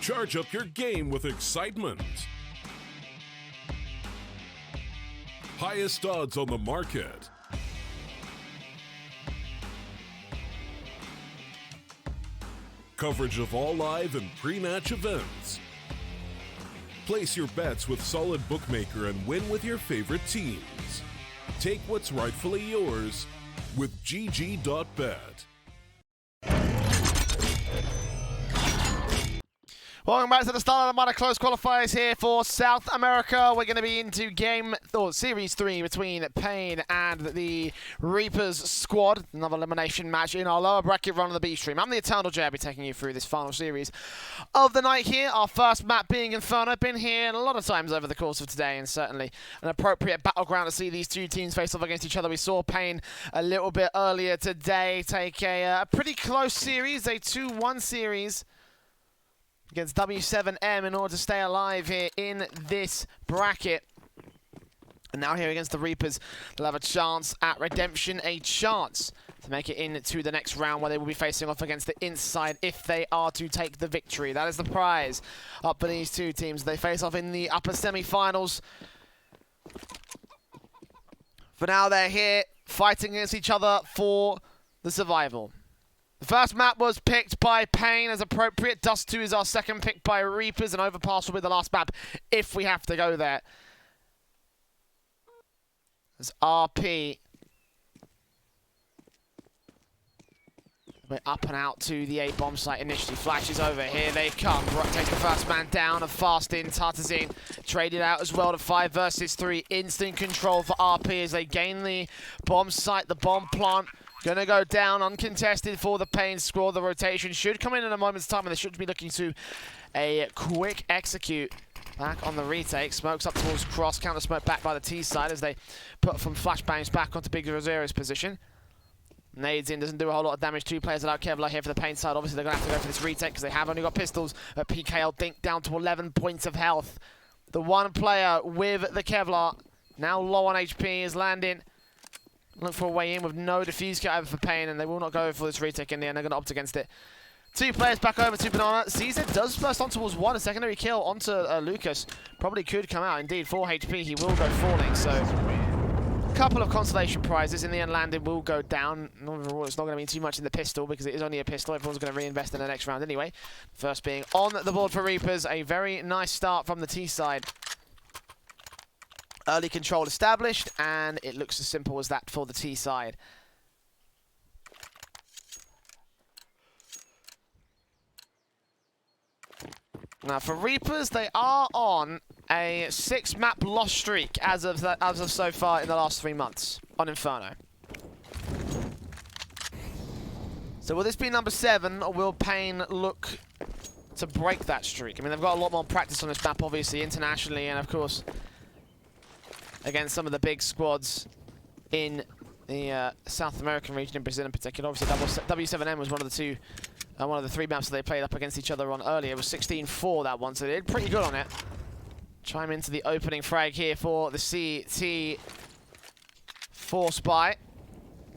Charge up your game with excitement. Highest odds on the market. Coverage of all live and pre-match events. Place your bets with solid bookmaker and win with your favorite teams. Take what's rightfully yours with GG.bet. Welcome back to the StarLadder Minor Close Qualifiers here for South America. We're going to be into Series 3 between paiN and the Reapers squad. Another elimination match in our lower bracket run of the B stream. I'm the Eternal J. I'll be taking you through this final series of the night here. Our first map being Inferno. Been here a lot of times over the course of today, and certainly an appropriate battleground to see these two teams face off against each other. We saw paiN a little bit earlier today take a pretty close series, a 2-1 series against W7M in order to stay alive here in this bracket. And now here against the Reapers, they'll have a chance at redemption, a chance to make it into the next round where they will be facing off against the Inside if they are to take the victory. That is the prize up for these two teams. They face off in the upper semi-finals. For now, they're here fighting against each other for the survival. The first map was picked by paiN as appropriate. Dust 2 is our second pick by Reapers, and Overpass will be the last map if we have to go there. As RP we're up and out to the A bomb site initially. Flashes over, here they come. Brock takes the first man down, and fast in. Tartazine traded out as well to 5 versus 3. Instant control for RP as they gain the bomb site, the bomb plant. Gonna go down uncontested for the paiN squad. The rotation should come in a moment's time, and they should be looking to a quick execute. Back on the retake, smokes up towards cross, counter smoke back by the T side as they put from flashbangs back onto Big Rosero's position. Nades in, doesn't do a whole lot of damage. 2 players without Kevlar here for the paiN side. Obviously they're gonna have to go for this retake because they have only got pistols. But PKL Dink down to 11 points of health. The one player with the Kevlar, now low on HP, is landing. Look for a way in with no defuse kit over for paiN, and they will not go for this retake in the end. They're going to opt against it. 2 players back over to Banana. CZ does burst on towards 1. A secondary kill onto Lucas. Probably could come out. Indeed, 4 HP. He will go falling. So, a couple of consolation prizes. In the end, landing will go down. Overall, it's not going to mean too much in the pistol because it is only a pistol. Everyone's going to reinvest in the next round anyway. First being on the board for Reapers. A very nice start from the T side. Early control established, and it looks as simple as that for the T side. Now for Reapers, they are on a 6-map loss streak as of so far in the last 3 months on Inferno. So will this be number 7, or will paiN look to break that streak? I mean, they've got a lot more practice on this map, obviously, internationally, and of course against some of the big squads in the South American region, in Brazil in particular. Obviously, W7M was one of the 3 maps that they played up against each other on earlier. It was 16-4 that one, so they did pretty good on it. Chime into the opening frag here for the CT Force Spy.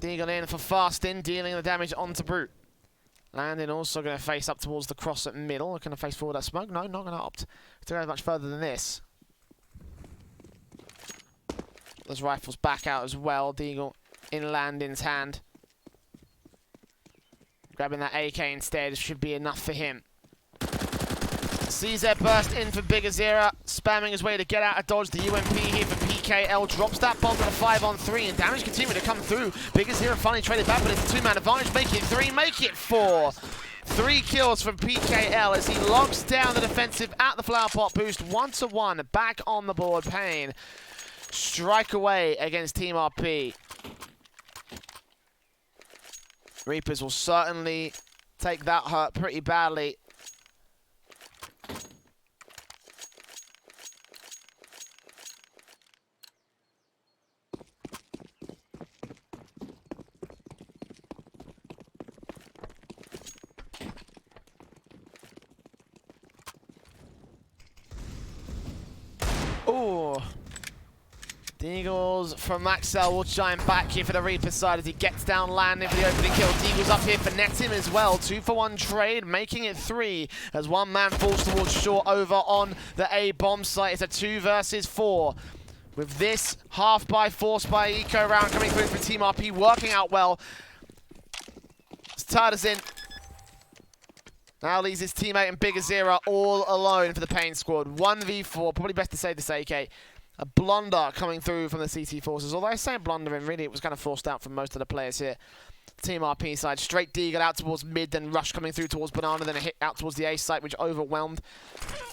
Deagle in for fast in, dealing the damage onto Brute. Landing also going to face up towards the cross at middle. Going to face forward that smoke. No, not going to opt to go much further than this. Those rifles back out as well. Deagle in Landon's hand. Grabbing that AK instead should be enough for him. CZ burst in for Big Azera, spamming his way to get out of dodge. The UMP here for PKL drops that bomb to the 5-on-3, and damage continuing to come through. Big Azera finally traded back, but it's a 2-man advantage. Make it 3, make it 4. 3 kills from PKL as he locks down the defensive at the flower pot boost. 1-1 back on the board. paiN strike away against Team RP. Reapers will certainly take that hurt pretty badly. Deagles from Maxell will shine back here for the Reaper side as he gets down landing for the opening kill. Deagles up here for Netim as well. 2-for-1 trade, making it 3 as one man falls towards short over on the A bomb site. It's a 2 versus 4. With this half by force by eco round coming through for Team RP, working out well. Tartasin now leaves his teammate and Big Azira all alone for the paiN squad. 1v4, probably best to say this AK. A blunder coming through from the CT forces. Although I say blundering, really it was kind of forced out from most of the players here. Team RP side, straight Deagle out towards mid, then Rush coming through towards Banana, then a hit out towards the A site, which overwhelmed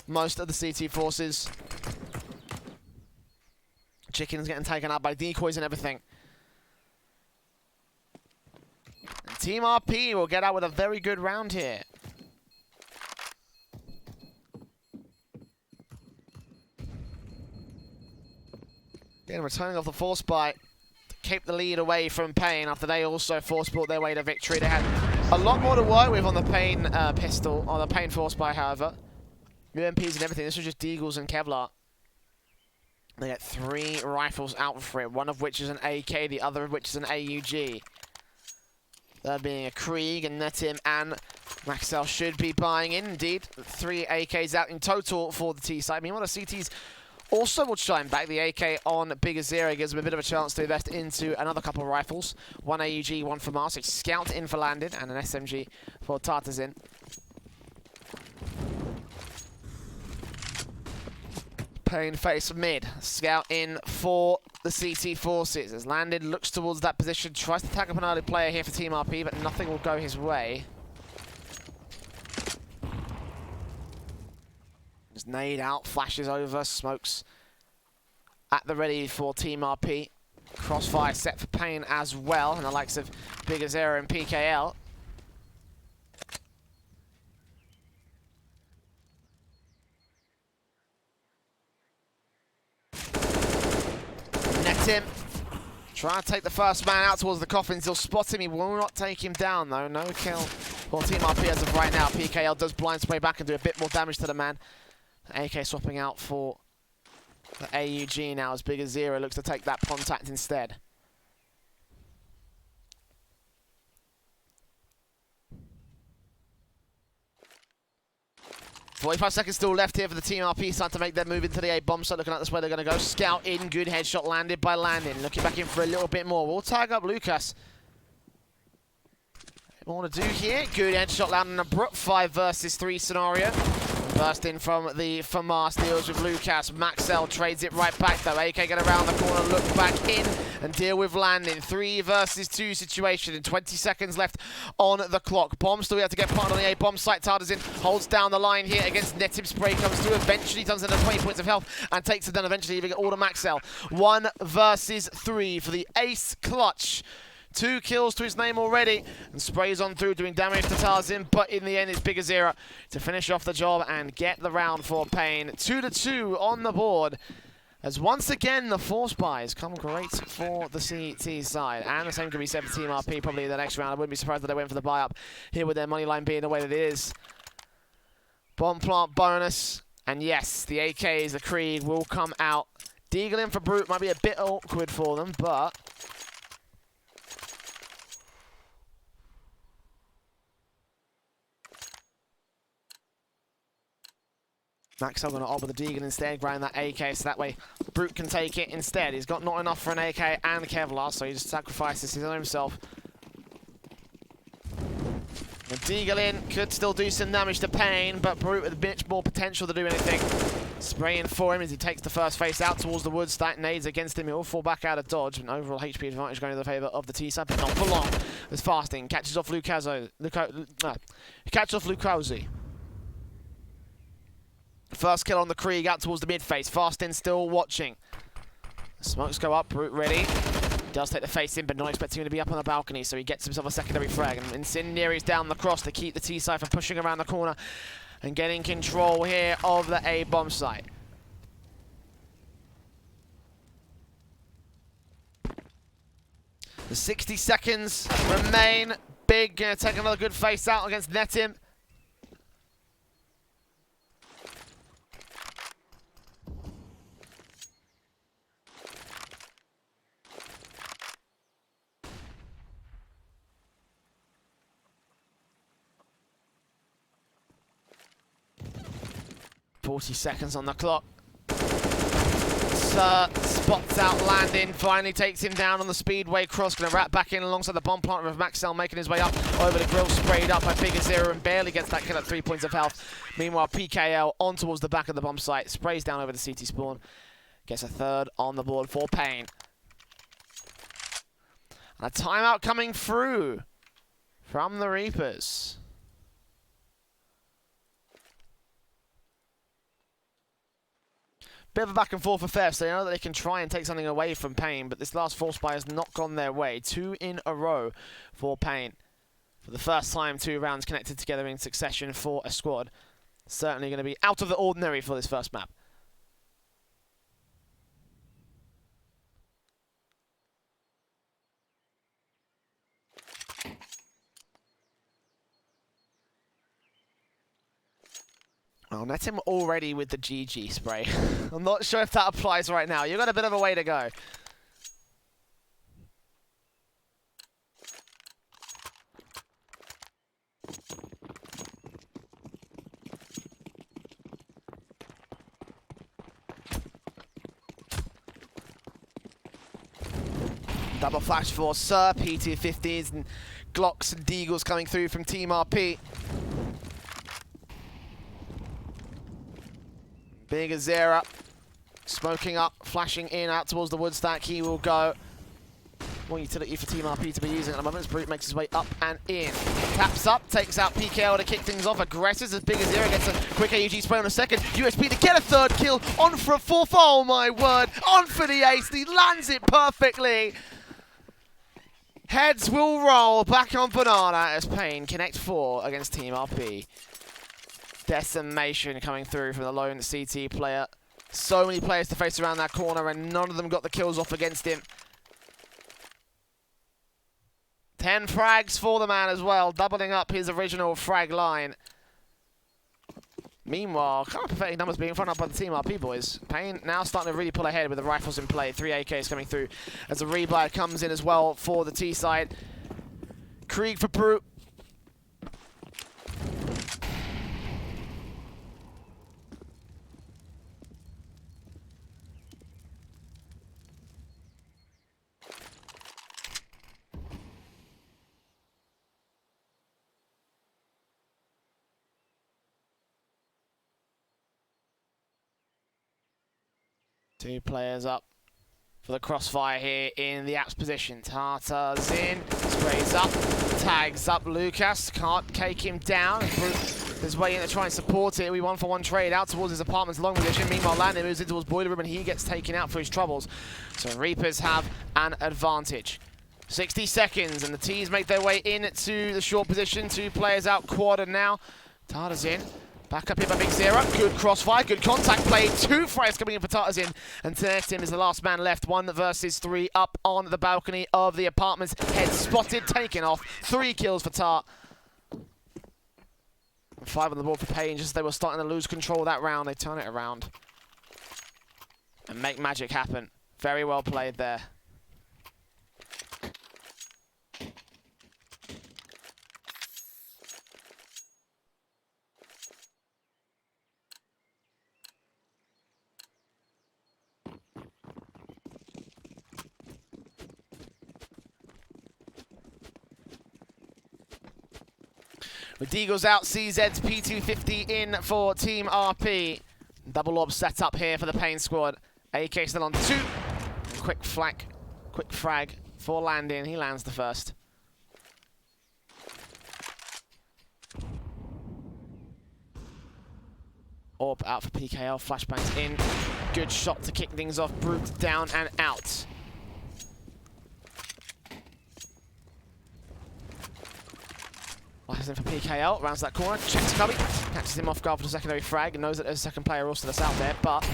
most of the CT forces. Chicken's getting taken out by decoys and everything. And Team RP will get out with a very good round here. Again, returning off the force buy to keep the lead away from paiN after they also force brought their way to victory. They had a lot more to work with on the paiN pistol, on the paiN force buy, however. UMPs and everything. This was just Deagles and Kevlar. They get 3 rifles out for it, one of which is an AK, the other of which is an AUG. That being a Krieg, and Netim and Maxell should be buying in. Indeed, 3 AKs out in total for the T side. Meanwhile, the CTs also will shine back. The AK on Big Azira gives them a bit of a chance to invest into another couple of rifles. 1 AUG, 1 for Mars, a Scout in for Landed, and an SMG for Tartasin. paiN face mid. Scout in for the CT forces. As Landed looks towards that position, tries to tag up an early player here for Team RP, but nothing will go his way. Just nade out, flashes over, smokes at the ready for Team RP. Crossfire set for paiN as well, and the likes of Big Azira and PKL. Netim trying to take the first man out towards the coffins. He'll spot him. He will not take him down, though. No kill for Team RP as of right now. PKL does blind spray back and do a bit more damage to the man. AK swapping out for the AUG now as Big Azira looks to take that contact instead. .45 seconds still left here for the Team RP side to make their move into the A bomb site. Looking like that's where they're going to go. Scout in, good headshot landed by Landing. Looking back in for a little bit more. We'll tag up Lucas. What we want to do here, good headshot landing, a Brook 5 versus 3 scenario. Burst in from the FAMAS, deals with Lucas. Maxell trades it right back though. AK get around the corner, look back in and deal with Landing. 3 versus 2 situation and 20 seconds left on the clock. Bomb still have to get planted on the A bomb site. Tartasin holds down the line here against Netim. Spray comes through, eventually turns into 20 points of health and takes it down, eventually leaving it all to Maxell. 1 versus 3 for the ace clutch. 2 kills to his name already, and sprays on through, doing damage to Tarzan, but in the end it's Big Azira to finish off the job and get the round for paiN. 2-2 on the board, as once again the force buys come great for the CT side, and the same can be said for Team RP probably in the next round. I wouldn't be surprised that they went for the buy up here with their money line being the way that it is. Bomb plant bonus, and yes, the AKs, the Krieg will come out. Deagle in for Brute might be a bit awkward for them, but Maxell going to opt with the Deagle instead, grind that AK, so that way Brute can take it instead. He's got not enough for an AK and Kevlar, so he just sacrifices his own himself. The Deagle in could still do some damage to paiN, but Brute with a bit more potential to do anything. Spraying for him as he takes the first face out towards the woods. Stack nades against him. He'll fall back out of dodge. An overall HP advantage going to the favour of the T-side, but not for long. As Fasting catches off Lucazzi. First kill on the Krieg out towards the mid face. Fasting still watching. Smokes go up. Brute ready. Does take the face in, but not expecting him to be up on the balcony, so he gets himself a secondary frag. And Incendiary's down the cross to keep the T-side from pushing around the corner and getting control here of the A bomb site. The 60 seconds remain. Big gonna take another good face out against Netim. 40 seconds on the clock. Spots out landing, finally takes him down on the speedway cross. Gonna wrap back in alongside the bomb planter of Maxell, making his way up over the grill, sprayed up by paiN and barely gets that kill at 3 points of health. Meanwhile, PKL on towards the back of the bomb site, sprays down over the CT spawn, gets a third on the board for paiN. And a timeout coming through from the Reapers. Bit of a back and forth affair, so they know that they can try and take something away from paiN, but this last force buy has not gone their way. 2 in a row for paiN. For the first time, 2 rounds connected together in succession for a squad. Certainly going to be out of the ordinary for this first map. Well, net him already with the GG spray. I'm not sure if that applies right now. You've got a bit of a way to go. Double flash for Sir, PT-50s and Glocks and Deagles coming through from Team RP. Big Azera, smoking up, flashing in out towards the wood stack. He will go. More utility for Team RP to be using at the moment. Brute makes his way up and in. Taps up, takes out PKL to kick things off. Aggressive as Big Azera gets a quick AUG spray on a second. USP to get a third kill. On for a fourth. Oh my word. On for the ace. He lands it perfectly. Heads will roll back on Banana as paiN connect 4 against Team RP. Decimation coming through from the lone CT player. So many players to face around that corner and none of them got the kills off against him. 10 frags for the man as well, doubling up his original frag line. Meanwhile, kind of pathetic numbers being front up by the Team RP boys. paiN now starting to really pull ahead with the rifles in play. 3 AKs coming through as the rebuy comes in as well for the T side. Krieg for Brute. Two players up for the crossfire here in the apps position. Tartar's in, sprays up, tags up Lucas, can't cake him down. His way in to try and support it. We 1-for-1 trade out towards his apartment's long position. Meanwhile, Landon moves in towards Boiler Room and he gets taken out for his troubles. So Reapers have an advantage. 60 seconds and the T's make their way into the short position. 2 players out quad and now Tartar's in. Back up here by Big Zero. Good crossfire, good contact play. 2 frags coming in for Tartarzin. And Tim is the last man left. 1 versus 3 up on the balcony of the apartments. Head spotted, taken off. 3 kills for Tart. 5 on the board for paiN. Just as they were starting to lose control of that round, they turn it around and make magic happen. Very well played there. With Deagles out, CZ's P250 in for Team RP. Double orb set up here for the paiN squad. AK still on 2. Quick frag for landing. He lands the first. Orb out for PKL. Flashbangs in. Good shot to kick things off. Brute down and out. Flashes in for PKL, rounds that corner, checks Cubby, catches him off guard for the secondary frag, and knows that there's a second player also that's out there, but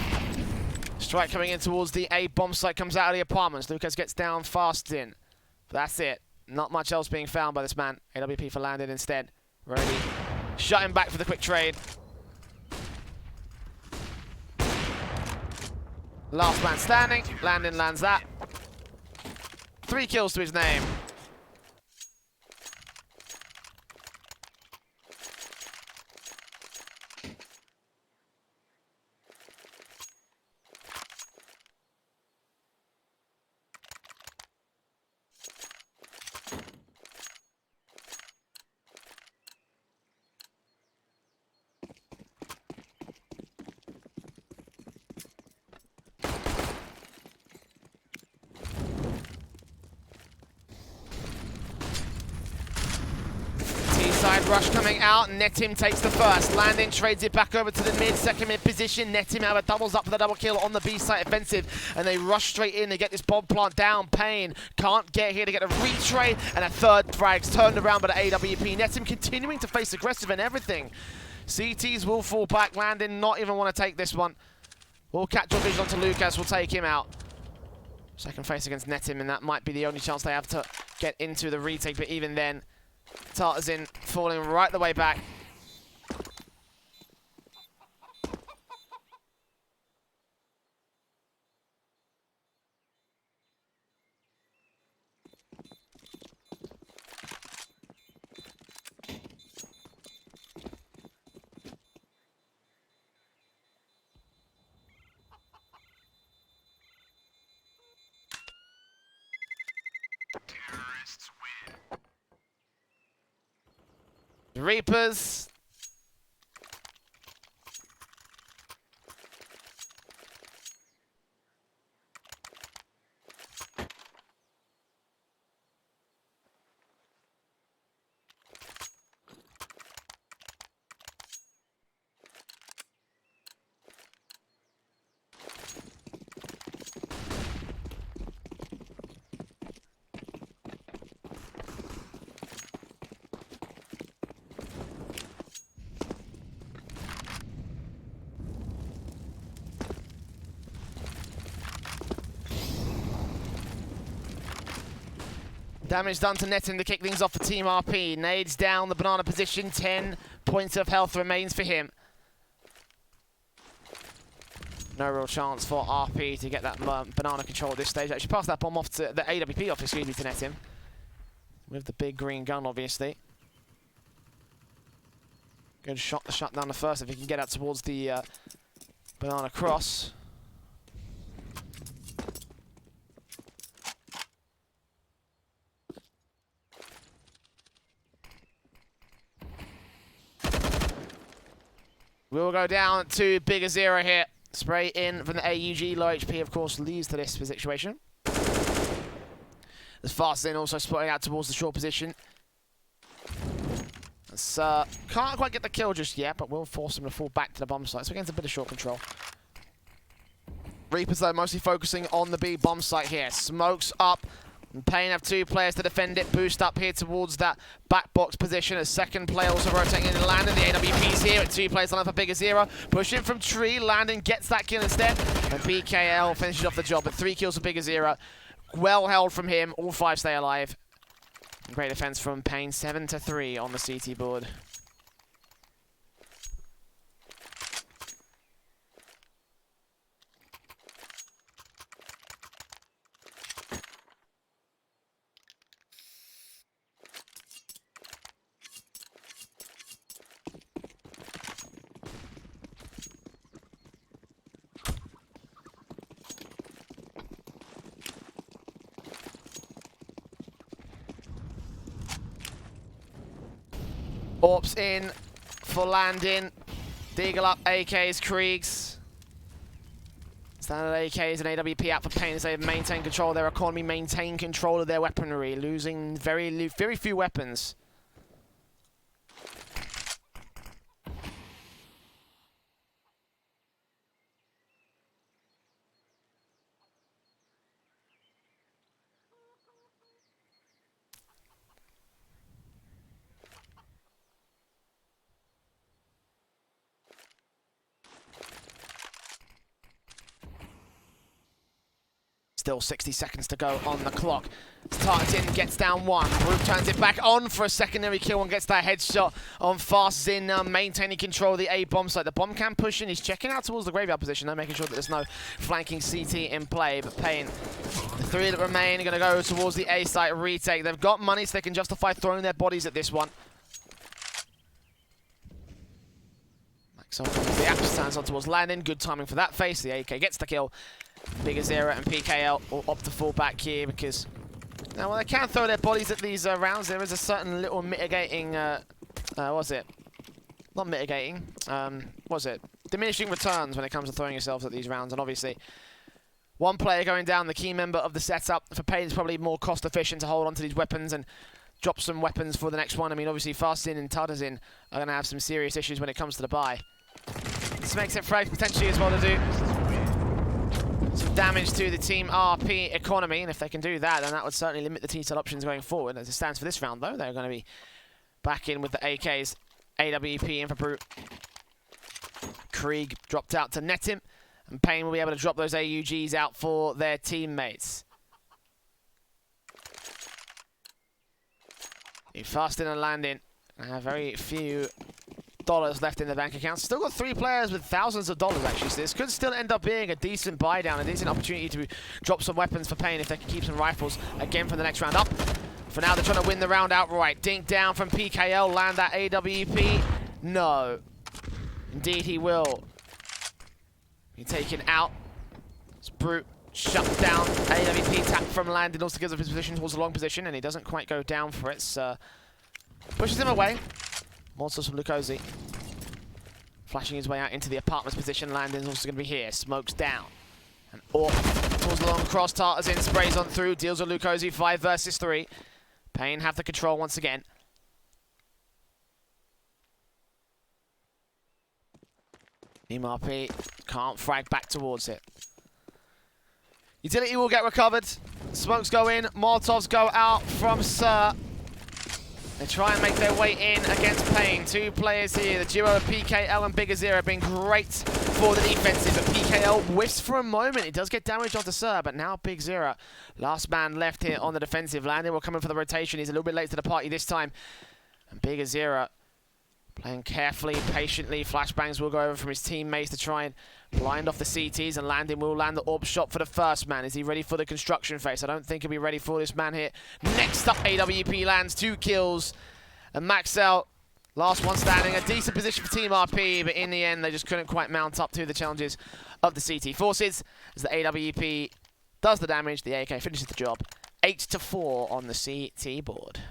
strike coming in towards the A bomb site comes out of the apartments. Lucas gets down fast in. But that's it. Not much else being found by this man. AWP for Landon instead. Ready. Shut him back for the quick trade. Last man standing. Landon lands that. 3 kills to his name. rush coming out. Netim takes the first. Landing trades it back over to the mid, second mid position. Netim, however, doubles up for the double kill on the B site offensive. And they rush straight in to get this bomb plant down. paiN can't get here to get a retrade. And a third frag's turned around by the AWP. Netim continuing to face aggressive and everything. CTs will fall back. Landing not even want to take this one. We'll catch your vision onto Lucas. We'll take him out. Second face against Netim, and that might be the only chance they have to get into the retake. But even then, Tartazin falling right the way back. Reapers. Damage done to Netim to kick things off for Team RP. Nades down the banana position. 10 points of health remains for him. No real chance for RP to get that banana control at this stage. Actually pass that bomb off to the AWP off, excuse me, to Netim. With the big green gun, obviously. Good shot to shut down the first if he can get out towards the banana cross. We'll go down to bigger zero here. Spray in from the AUG. Low HP, of course, leads to this situation. As fast in, also spotting out towards the short position. Can't quite get the kill just yet, but we'll force him to fall back to the bomb site. So against a bit of short control. Reapers, though, mostly focusing on the B bomb site here. Smokes up. And paiN have 2 players to defend it. Boost up here towards that back box position. A second player also rotating in and landing. The AWP's here with 2 players on for bigger zero. Pushing from tree. Landing gets that kill instead. And PKL finishes off the job with 3 kills for bigger zero. Well held from him. All 5 stay alive. Great defense from paiN. 7-3 on the CT board. Orps in for landing. Deagle up, AKs, Kriegs. Standard AKs and AWP out for paiN as they maintain control of their economy, maintain control of their weaponry, losing very few weapons. Still 60 seconds to go on the clock. Tartin gets down 1. Roof turns it back on for a secondary kill and gets that headshot on Fast Zin, maintaining control of the A bomb site. The bomb can push in. He's checking out towards the graveyard position, making sure that there's no flanking CT in play. But paiN, the 3 that remain are going to go towards the A site retake. They've got money, so they can justify throwing their bodies at this one. Max on the app stands on towards landing. Good timing for that face. The AK gets the kill. Bigger zero and PKL will opt to fall back here because now while they can throw their bodies at these rounds, there is a certain little mitigating, what's it? Not mitigating, what's it? Diminishing returns when it comes to throwing yourselves at these rounds. And obviously, 1 player going down, the key member of the setup for paiN is probably more cost efficient to hold onto these weapons and drop some weapons for the next one. I mean, obviously, Fastin and Tartazin are going to have some serious issues when it comes to the buy. This makes it Frag potentially as well to do some damage to the Team RP economy, and if they can do that, then that would certainly limit the T-Cell options going forward. As it stands for this round, though, they're going to be back in with the AKs. AWP in for Brute. Krieg dropped out to net him, and paiN will be able to drop those AUGs out for their teammates. Fasting and landing. Very few dollars left in the bank accounts. Still got 3 players with thousands of dollars, actually, so this could still end up being a decent buy down, a decent opportunity to drop some weapons for paiN if they can keep some rifles again for the next round up. For now, they're trying to win the round outright. Dink down from PKL, land that AWP. No. Indeed, he will be taken out. It's Brute shut down. AWP tap from landing, also gives up his position towards the long position, and he doesn't quite go down for it, so pushes him away. Monsters from Lukosi. Flashing his way out into the apartments position. Landon's also going to be here. Smokes down. And AWP towards the long cross. Tartazin sprays on through. Deals with Lukosi. 5 versus 3. paiN have the control once again. Team RP can't frag back towards it. Utility will get recovered. Smokes go in. Molotovs go out from Sir. They try and make their way in against paiN. 2 players here. The duo of PKL and Big Azira have been great for the defensive, but PKL whiffs for a moment. He does get damage onto Sir, but now Big Azira, last man left here on the defensive. Landing will come in for the rotation. He's a little bit late to the party this time. And Big Azira playing carefully, patiently. Flashbangs will go over from his teammates to try and blind off the CTs, and Landon will land the AWP shot for the first man. Is he ready for the construction phase? I don't think he'll be ready for this man here. Next up, AWP lands 2 kills. And Maxell, last one standing. A decent position for Team RP, but in the end, they just couldn't quite mount up to the challenges of the CT forces. As the AWP does the damage, the AK finishes the job. 8-4 on the CT board.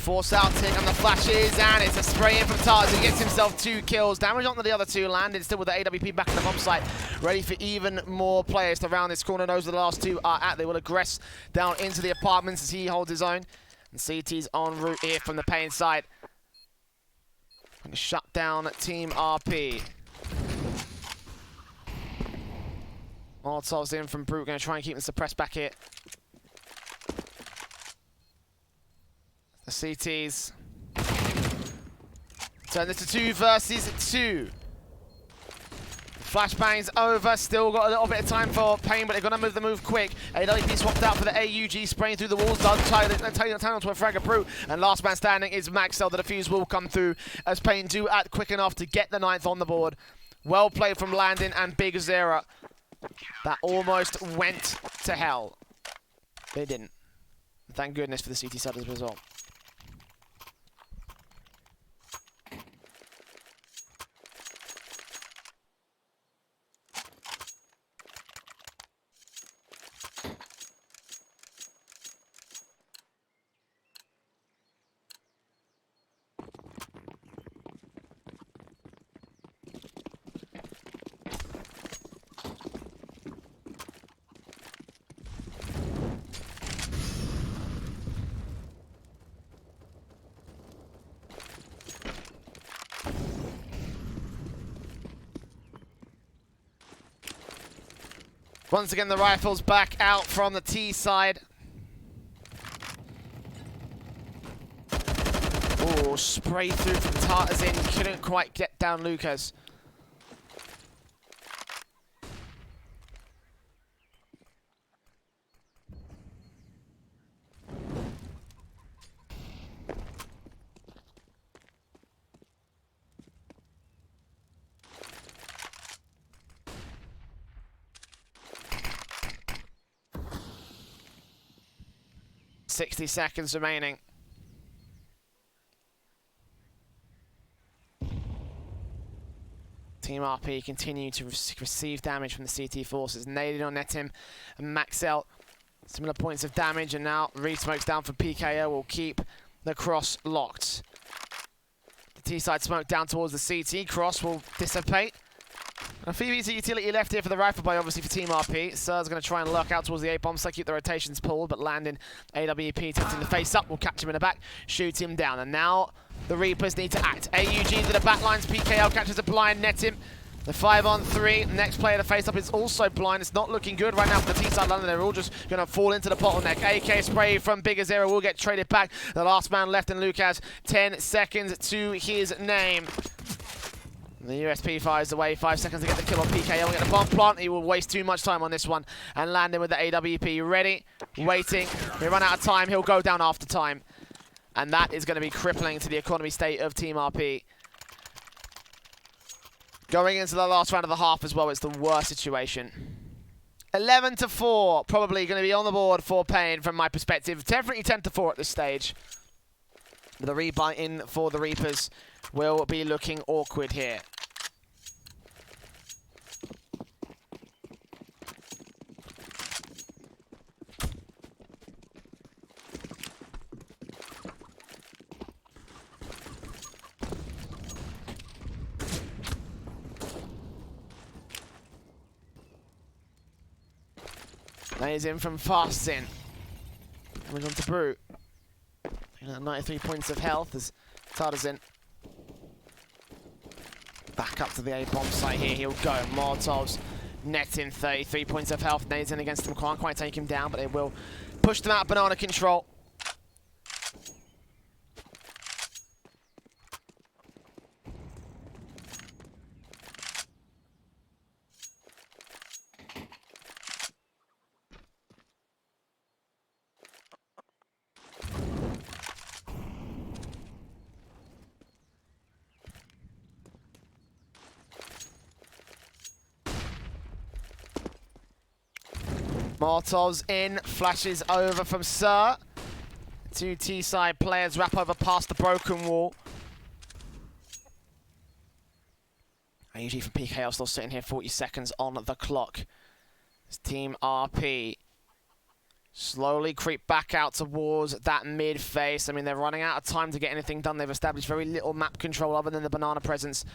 Force out tick on the flashes, and it's a spray in from Tarz. He gets himself 2 kills. Damage onto the other 2. Landed still with the AWP back in the bomb site. Ready for even more players to round this corner. Those are the last 2 are at. They will aggress down into the apartments as he holds his own. And CT's en route here from the paiN side. Going to shut down Team RP. Molotov's in from Brute. Going to try and keep them suppressed back here. The CTs turn this to 2 versus 2. Flashbang's over. Still got a little bit of time for paiN, but they're going to move the move quick. AWP swapped out for the AUG, spraying through the walls. Does tie onto a frag of Brute. And last man standing is Maxell. The defuse will come through as paiN do act quick enough to get the 9th on the board. Well played from Landon and Big Azira. That almost went to hell. They didn't. Thank goodness for the CT side as a result. Once again, the rifles back out from the T side. Oh, spray through from Tartazin. Couldn't quite get down Lucas. 60 seconds remaining. Team RP continue to receive damage from the CT forces. Naded on Netim and Maxell. Similar points of damage, and now re-smokes down for PKO will keep the cross locked. The T-side smoke down towards the CT. Cross will dissipate. A Phoebe's utility left here for the rifle boy, obviously for Team RP. Sir's going to try and lurk out towards the A-bomb, so keep the rotations pulled, but landing AWP, tilting the face up, will catch him in the back, shoot him down. And now the Reapers need to act. AUG into the back lines, PKL catches a blind, net him. The 5-on-3, next player to face up is also blind. It's not looking good right now for the T-side London. They're all just going to fall into the bottleneck. AK spray from Bigger Zero will get traded back. The last man left in Lucas, 10 seconds to his name. The USP fires away, 5 seconds to get the kill on PKL. Get the bomb plant. He will waste too much time on this one and land in with the AWP. Ready, waiting. He run out of time. He'll go down after time. And that is going to be crippling to the economy state of Team RP. Going into the last round of the half as well, it's the worst situation. 11-4, probably going to be on the board for paiN from my perspective. Definitely 10-4 at this stage. The rebuy in for the Reapers will be looking awkward here. He's in from Fastin. Comes on to Brute. 93 points of health as Tarzan. Back up to the A-bomb site here. He'll go. Molotovs net in 33 points of health. Nades in against him. Can't quite take him down, but they will push them out of banana control. Molotovs in, flashes over from Sir. Two T-side players wrap over past the broken wall. AUG from PKL still sitting here, 40 seconds on the clock. It's Team RP slowly creep back out towards that mid face. I mean, they're running out of time to get anything done. They've established very little map control other than the banana presence.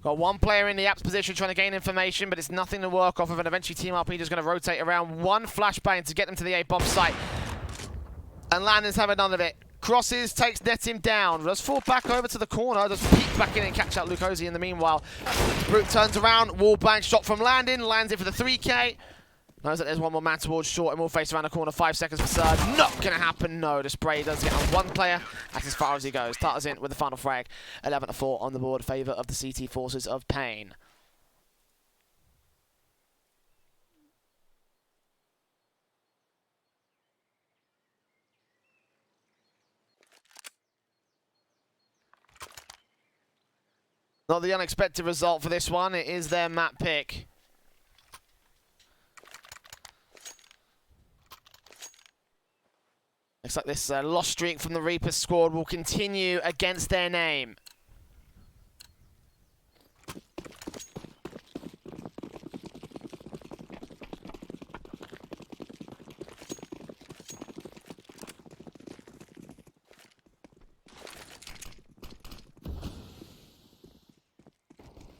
Got one player in the apps position trying to gain information, but it's nothing to work off of, and eventually Team RP just going to rotate around. One flashbang to get them to the A-bomb site. And Landon's having none of it. Crosses, takes Netim down. Does fall back over to the corner. Does peek back in and catch out Lukosi in the meanwhile. Brute turns around. Wall bang shot from Landon. Lands it for the 3K. Knows that there's one more man towards short and will face around the corner. 5 seconds for Surge. Not going to happen. No, the spray does get on one player. That's as far as he goes. Tartars in with the final frag. 11-4 on the board. Favour of the CT forces of paiN. Not the unexpected result for this one. It is their map pick. Looks like this lost streak from the Reapers squad will continue against their name.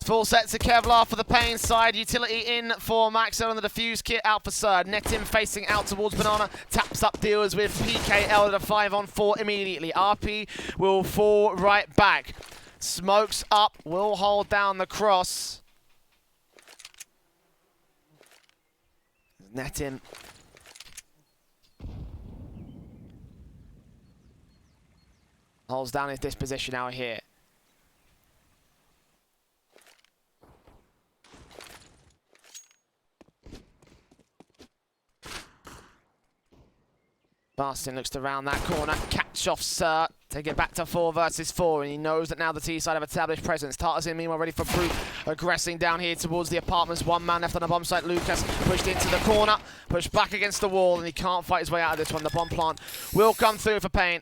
Full sets of Kevlar for the paiN side. Utility in for Maxell and the defuse kit out for Surd. Netim facing out towards Banana. Taps up deals with PKL at a 5-on-4 immediately. RP will fall right back. Smokes up. Will hold down the cross. Netim. Holds down his disposition out here. Bastin looks to round that corner, catch off Sir. to get back to 4 versus 4, and he knows that now the T side have established presence. Tartarzin meanwhile ready for Brute, aggressing down here towards the apartments. One man left on the bomb site. Lucas pushed into the corner, pushed back against the wall, and he can't fight his way out of this one. The bomb plant will come through for paiN.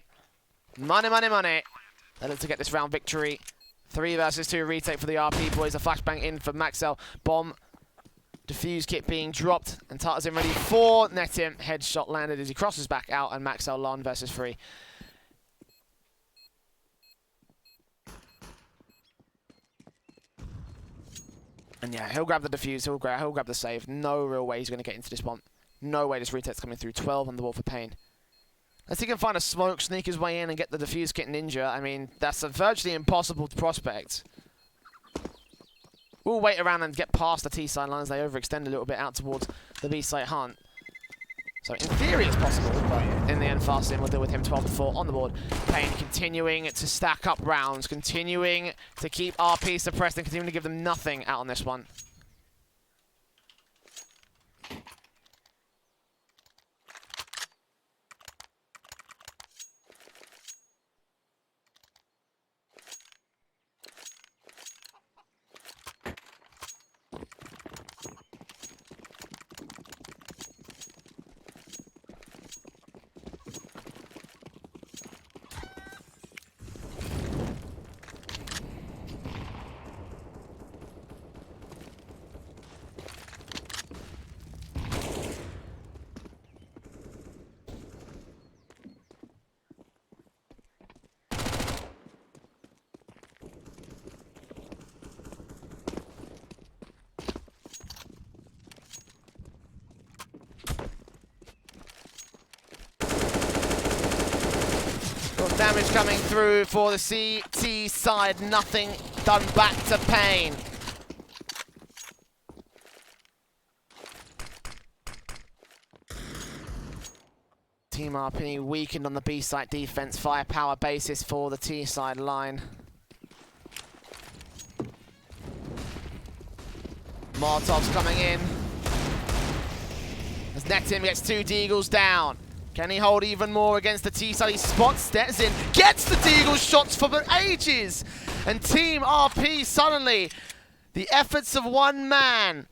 Money, money, money. They look to get this round victory. 3 versus 2 retake for the RP boys. A flashbang in for Maxell. Bomb defuse kit being dropped, and Tartarzin ready for Netim. Headshot landed as he crosses back out, and Maxell Lon versus 3. And yeah, he'll grab the defuse, he'll grab the save. No real way he's going to get into this one. No way this retake's coming through. 12 on the wall for paiN. Unless he can find a smoke, sneak his way in and get the defuse kit ninja, I mean, that's a virtually impossible prospect. We'll wait around and get past the T side lines. They overextend a little bit out towards the B site hunt. So in theory it's possible, but in the end Fastin will deal with him. 12-4 on the board. paiN continuing to stack up rounds, continuing to keep RP suppressed and continuing to give them nothing out on this one. Damage coming through for the CT side. Nothing done back to paiN. Team RP weakened on the B site defense. Firepower basis for the T side line. Molotov's coming in. As Netim gets 2 Deagles down. Can he hold even more against the T side? He spots Stetson, gets the Deagle shots for ages. And Team RP suddenly, the efforts of one man.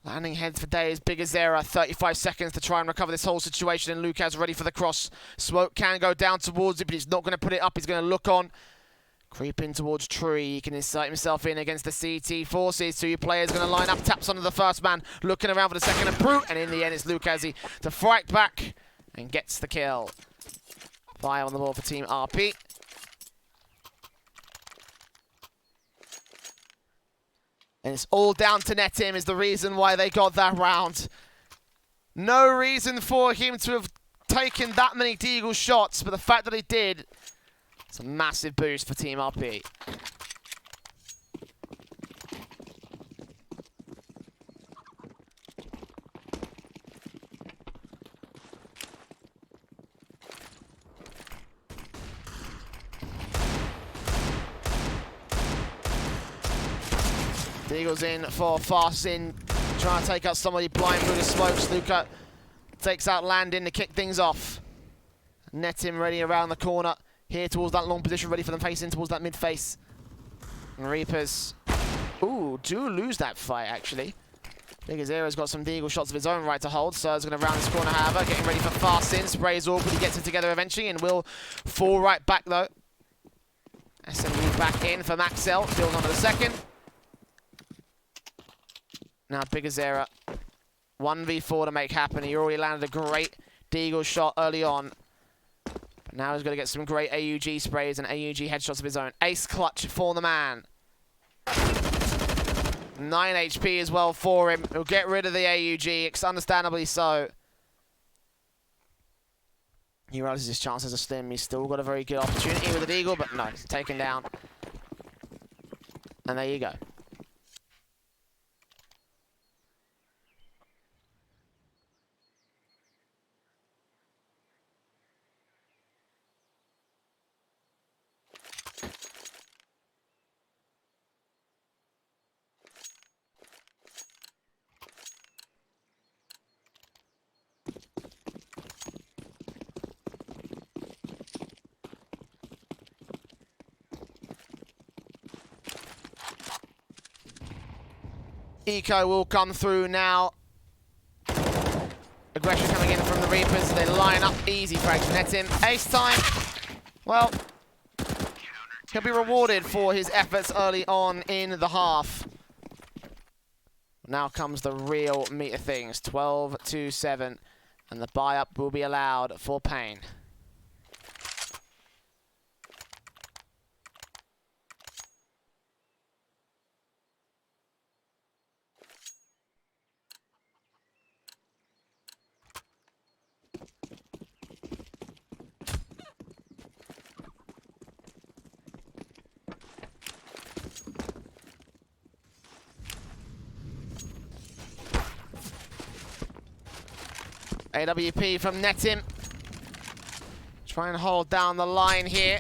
Landing heads for days, big as Zera, 35 seconds to try and recover this whole situation. And Lucas ready for the cross. Smoke can go down towards it, but he's not going to put it up. He's going to look on. Creeping towards Tree, he can insert himself in against the CT forces. 2 players going to line up, taps onto the first man, looking around for the second and Brute, and in the end it's Lucasi to fight back and gets the kill. Fire on the ball for Team RP. And it's all down to Netim is the reason why they got that round. No reason for him to have taken that many Deagle shots, but the fact that he did, it's a massive boost for Team RP. Deagle's in for Fastin, trying to take out somebody blind through the smokes. Luca takes out Landin to kick things off. Netim ready around the corner. Here towards that long position, ready for them facing towards that mid-face. And Reapers, ooh, do lose that fight, actually. Big Azera's got some Deagle shots of his own right to hold. Ser's going to round this corner, however, getting ready for Fastin. Sprays awkward, he gets it together eventually, and will fall right back, though. SMU back in for Maxell, build onto the second. Now Big Azera, 1v4 to make happen. He already landed a great Deagle shot early on. Now he's going to get some great AUG sprays and AUG headshots of his own. Ace clutch for the man. 9 HP as well for him. He'll get rid of the AUG, understandably so. He realizes his chances are slim. He's still got a very good opportunity with the Deagle, but no, it's taken down. And there you go. Eco will come through now. Aggression coming in from the Reapers. They line up easy frags. Net him. Ace time. Well, he'll be rewarded for his efforts early on in the half. Now comes the real meat of things. 12-7. And the buy-up will be allowed for paiN. AWP from Netim. Try and hold down the line here.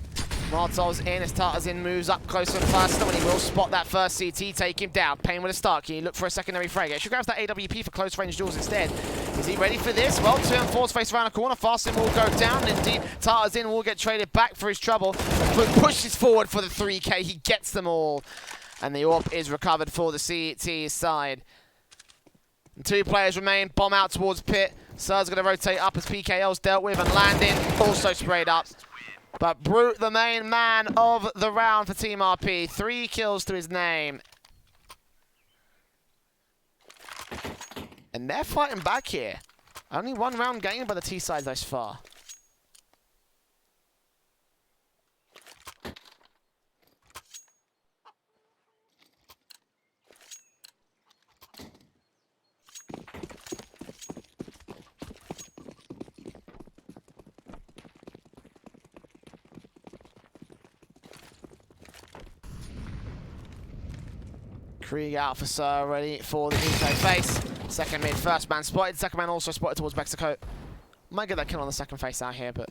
Molotov's in as Tartarzin moves up closer and faster when he will spot that first CT, take him down. paiN with a start. Can he look for a secondary frag? She grabs that AWP for close range duels instead. Is he ready for this? Well, 2 and 4's face around the corner. Fastin will go down. Indeed, Tartarzin will get traded back for his trouble. But pushes forward for the 3K. He gets them all. And the AWP is recovered for the CT side. And 2 players remain. Bomb out towards pit. Sur's going to rotate up as PKL's dealt with, and Landon also sprayed up. But Brute, the main man of the round for Team RP. 3 kills to his name. And they're fighting back here. Only 1 round gained by the T side thus far. Krieg out for Sir, ready for the Eco face. Second mid, first man spotted. Second man also spotted towards Mexico. Might get that kill on the second face out here, but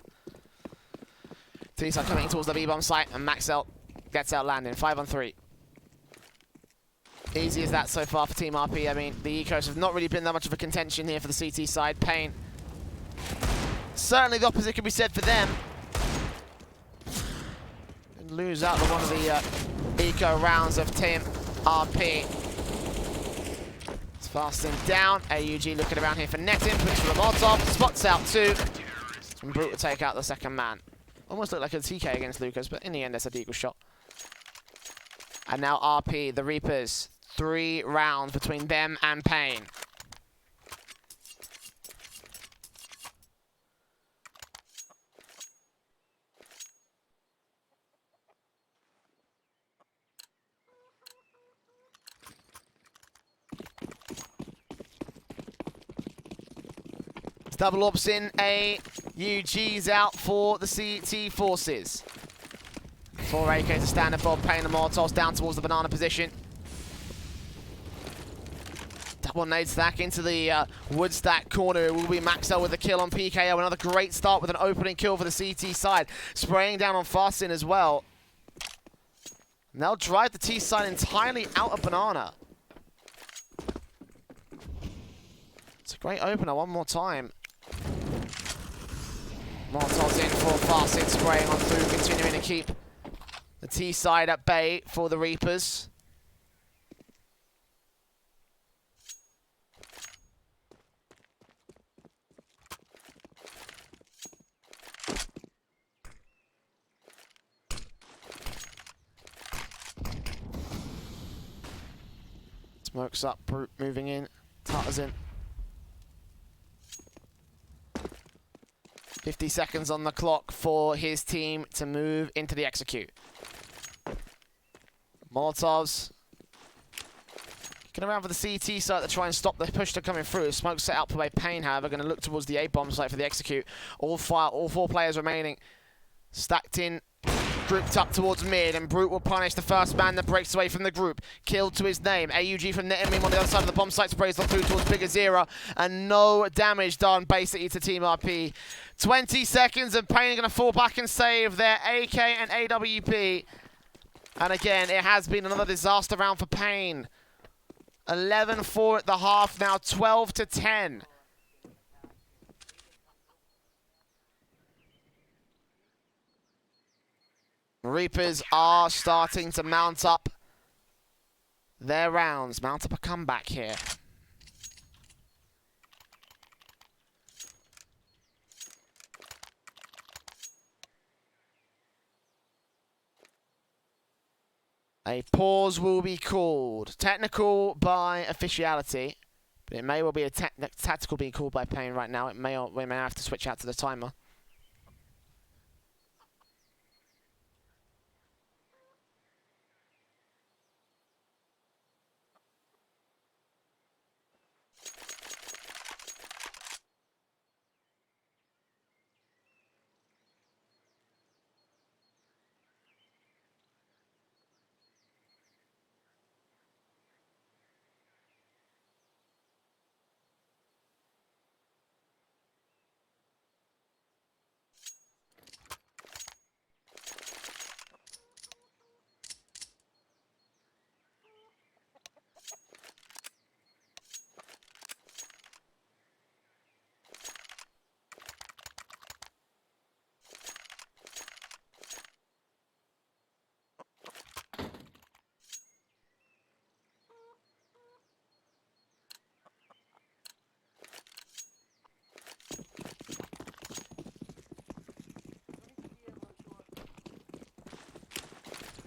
T-side coming towards the B-bomb site, and Maxell gets out landing. 5 on 3. Easy as that so far for Team RP. I mean, the Ecos have not really been that much of a contention here for the CT side. paiN. Certainly the opposite could be said for them. And lose out to one of the Eco rounds of Team RP. It's fasting down. AUG looking around here for netting. Puts for the Molotov. Spots out 2. And Brute will take out the second man. Almost looked like a TK against Lucas, but in the end, that's a deagle shot. And now RP, the Reapers. 3 rounds between them and paiN. Double ops in, AUG's out for the CT forces. 4 AK to stand above, paiN the Molotovs down towards the banana position. Double nade stack into the wood stack corner. It will be Maxell with a kill on PKO. Another great start with an opening kill for the CT side. Spraying down on Fastin as well. And they'll drive the T side entirely out of banana. It's a great opener one more time. Molotov's in for Fastin, spraying on through, continuing to keep the T side at bay for the Reapers. Smokes up, Brute moving in, Tartarzin. 50 seconds on the clock for his team to move into the execute. Molotovs looking around for the CT site to try and stop the push to coming through. Smoke set out by paiN, however, going to look towards the A-bomb site for the execute. All 4 players remaining stacked in, grouped up towards mid, and Brute will punish the first man that breaks away from the group. Killed to his name. AUG from Netimim on the other side of the bomb site sprays on through towards Bigger Zero, and no damage done basically to Team RP. 20 seconds, and paiN are going to fall back and save their AK and AWP. And again, it has been another disaster round for paiN. 11-4 at the half, now 12-10. Reapers are starting to mount up their rounds. Mount up a comeback here. A pause will be called. Technical by officiality, but it may well be a tactical being called by paiN right now. We may have to switch out to the timer.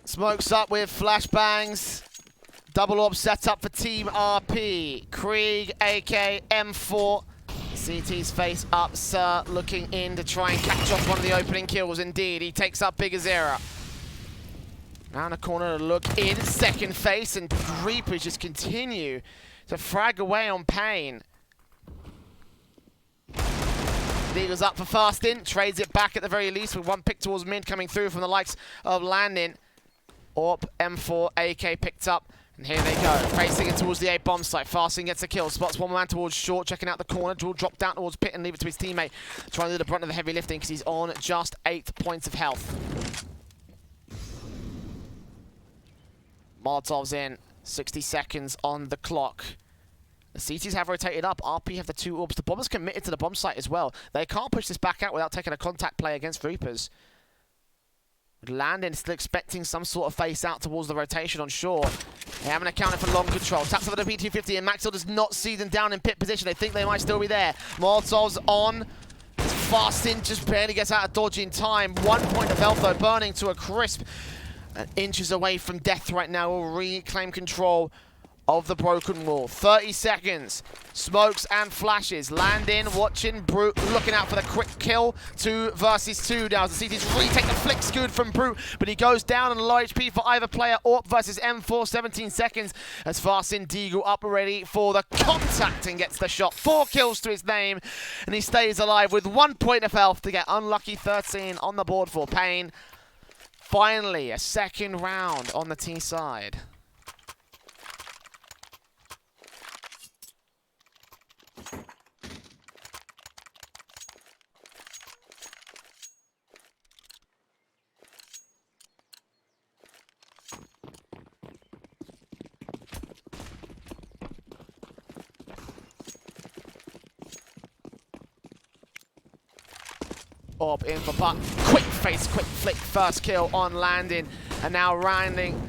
Smokes up with flashbangs. Double orb set up for Team RP. Krieg, AK, M4. CT's face up, sir, looking in to try and catch off one of the opening kills. Indeed, he takes up Big Azera. Round the corner to look in, second face, and Reapers just continue to frag away on paiN. Deagle's up for fasting, trades it back at the very least with one pick towards mid coming through from the likes of Landon. Orp, M4, AK picked up, and here they go. Racing it towards the A bomb site. Fasting gets a kill. Spots one man towards short, picking out the corner. Will drop down towards pit and leave it to his teammate. Trying to do the brunt of the heavy lifting because he's on just 8 points of health. Molotov's in. 60 seconds on the clock. The CTs have rotated up. RP have the 2 orbs. The bombers committed to the bomb site as well. They can't push this back out without taking a contact play against Reapers. Landon still expecting some sort of face out towards the rotation on shore. They haven't accounted for long control. Taps over the P250 and Maxwell does not see them down in pit position. They think they might still be there. Molotov's on. Fasting just barely gets out of dodge in time. 1 point of health though, burning to a crisp. And inches away from death right now. Will reclaim control of the broken wall. 30 seconds. Smokes and flashes. Landon watching. Brute looking out for the quick kill. 2 versus 2 now. The CT's retake the flick scoot from Brute, but he goes down on a low HP for either player. Orp versus M4, 17 seconds. As Fastin, Deagle up ready for the contact and gets the shot. 4 kills to his name, and he stays alive with 1 point of health to get unlucky 13 on the board for paiN. Finally, a second round on the T side. Orb in for puck. Quick face, quick flick, first kill on Landon. And now rounding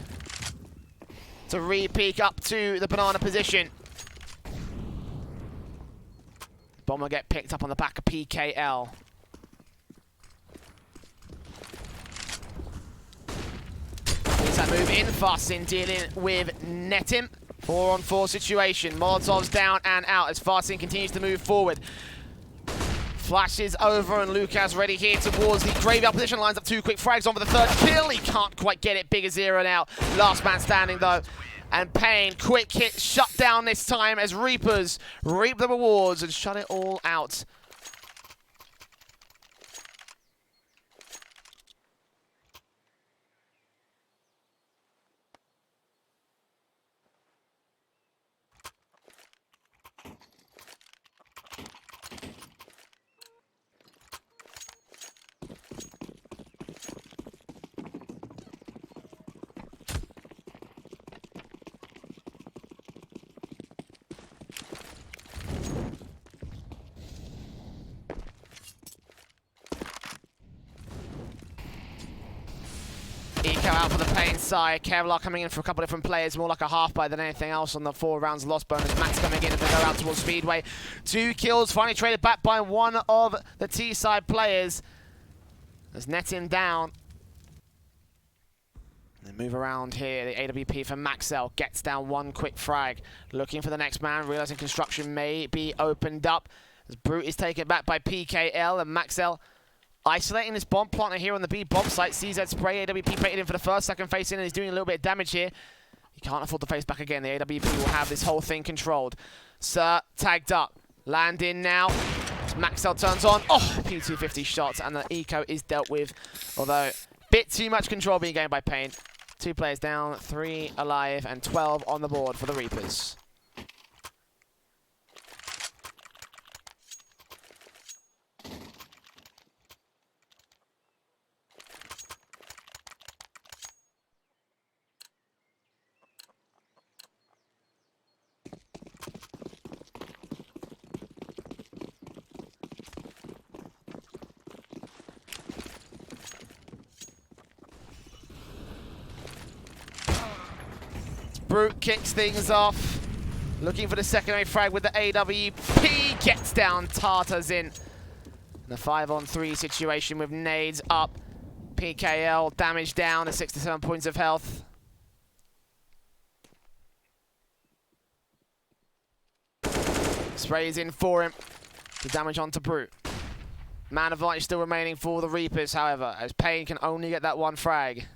to re-peek up to the banana position. Bomber get picked up on the back of PKL. Here's that move in, Fastin dealing with Netim. 4-on-4 situation. Molotov's down and out as Fastin continues to move forward. Flashes over and Lucas ready here towards the graveyard position. Lines up 2 quick frags on for the 3rd kill. He can't quite get it. Big Azera now. Last man standing though. And paiN, quick hit, shut down this time as Reapers reap the rewards and shut it all out. Eco out for the paiN side. Kevlar coming in for a couple different players, more like a half buy than anything else on the 4 rounds lost bonus. Max coming in as they go out towards Speedway. 2 kills, finally traded back by one of the T-side players. Let's net him down. They move around here. The AWP for Maxell gets down 1 quick frag. Looking for the next man, realizing construction may be opened up. As Brute is taken back by PKL, and Maxell isolating this bomb planter here on the B bomb site. CZ spray, AWP baited in for the first, second face in, and he's doing a little bit of damage here. He can't afford to face back again. The AWP will have this whole thing controlled. Sir tagged up. Land in now. As Maxell turns on. Oh, P250 shots, and the eco is dealt with. Although, bit too much control being gained by paiN. 2 players down, 3 alive, and 12 on the board for the Reapers. Brute kicks things off. Looking for the secondary frag with the AWP. Gets down, Tartar's in. The 5-on-3 situation with nades up. PKL damage down to 6 to 7 points of health. Sprays in for him. The damage onto Brute. Man advantage still remaining for the Reapers, however, as paiN can only get that 1 frag.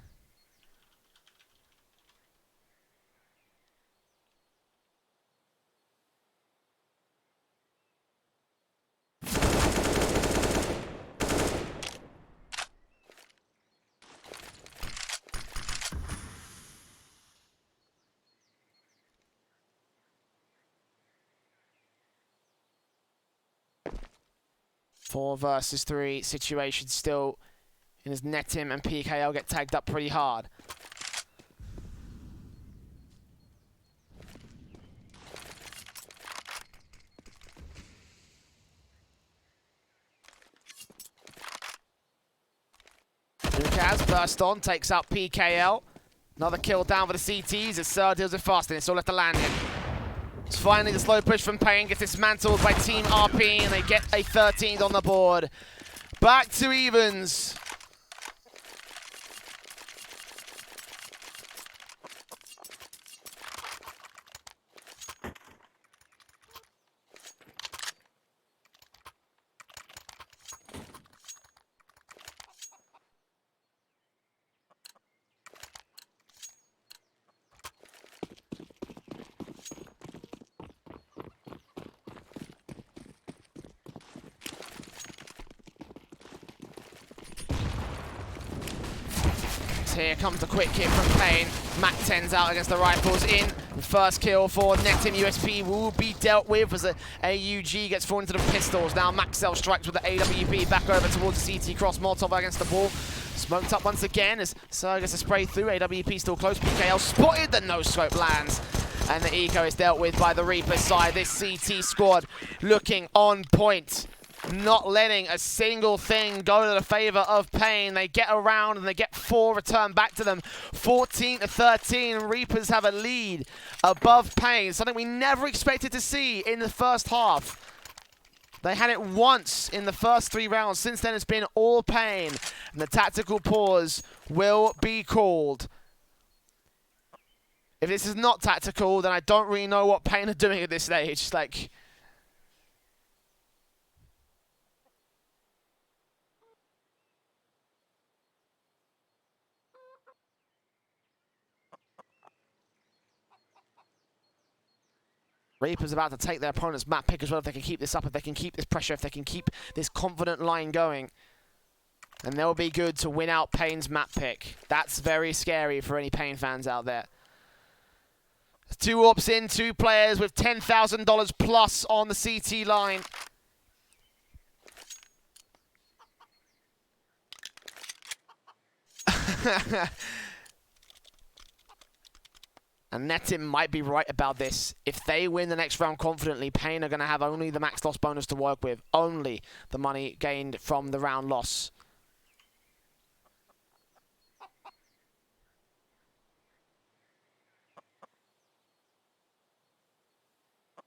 Four versus 3 situation still in his Netim, and PKL get tagged up pretty hard. Lucas burst on, takes out PKL. Another kill down for the CTs as Sir deals with fast, and it's all left to land him. It's finally the slow push from paiN gets dismantled by Team RP, and they get a 13th on the board. Back to evens. Here comes the quick hit from paiN. Mac 10's out against the rifles in. The first kill for Netim. USP will be dealt with as the AUG gets thrown into the pistols. Now Maxell strikes with the AWP back over towards the CT cross. Molotov against the ball. Smoked up once again as Sir gets a spray through. AWP still close. PKL spotted. The no-scope lands. And the eco is dealt with by the Reaper side. This CT squad looking on point. Not letting a single thing go to the favor of paiN. They get around and they get 4 returned back to them. 14 to 13. Reapers have a lead above paiN. Something we never expected to see in the first half. They had it once in the first 3 rounds. Since then, it's been all paiN. And the tactical pause will be called. If this is not tactical, then I don't really know what paiN are doing at this stage. Like, Reaper's about to take their opponent's map pick as well if they can keep this up, if they can keep this pressure, if they can keep this confident line going. And they'll be good to win out paiN's map pick. That's very scary for any paiN fans out there. 2 AWPs in, 2 players with $10,000 plus on the CT line. And Netim might be right about this. If they win the next round confidently, paiN are going to have only the max loss bonus to work with. Only the money gained from the round loss.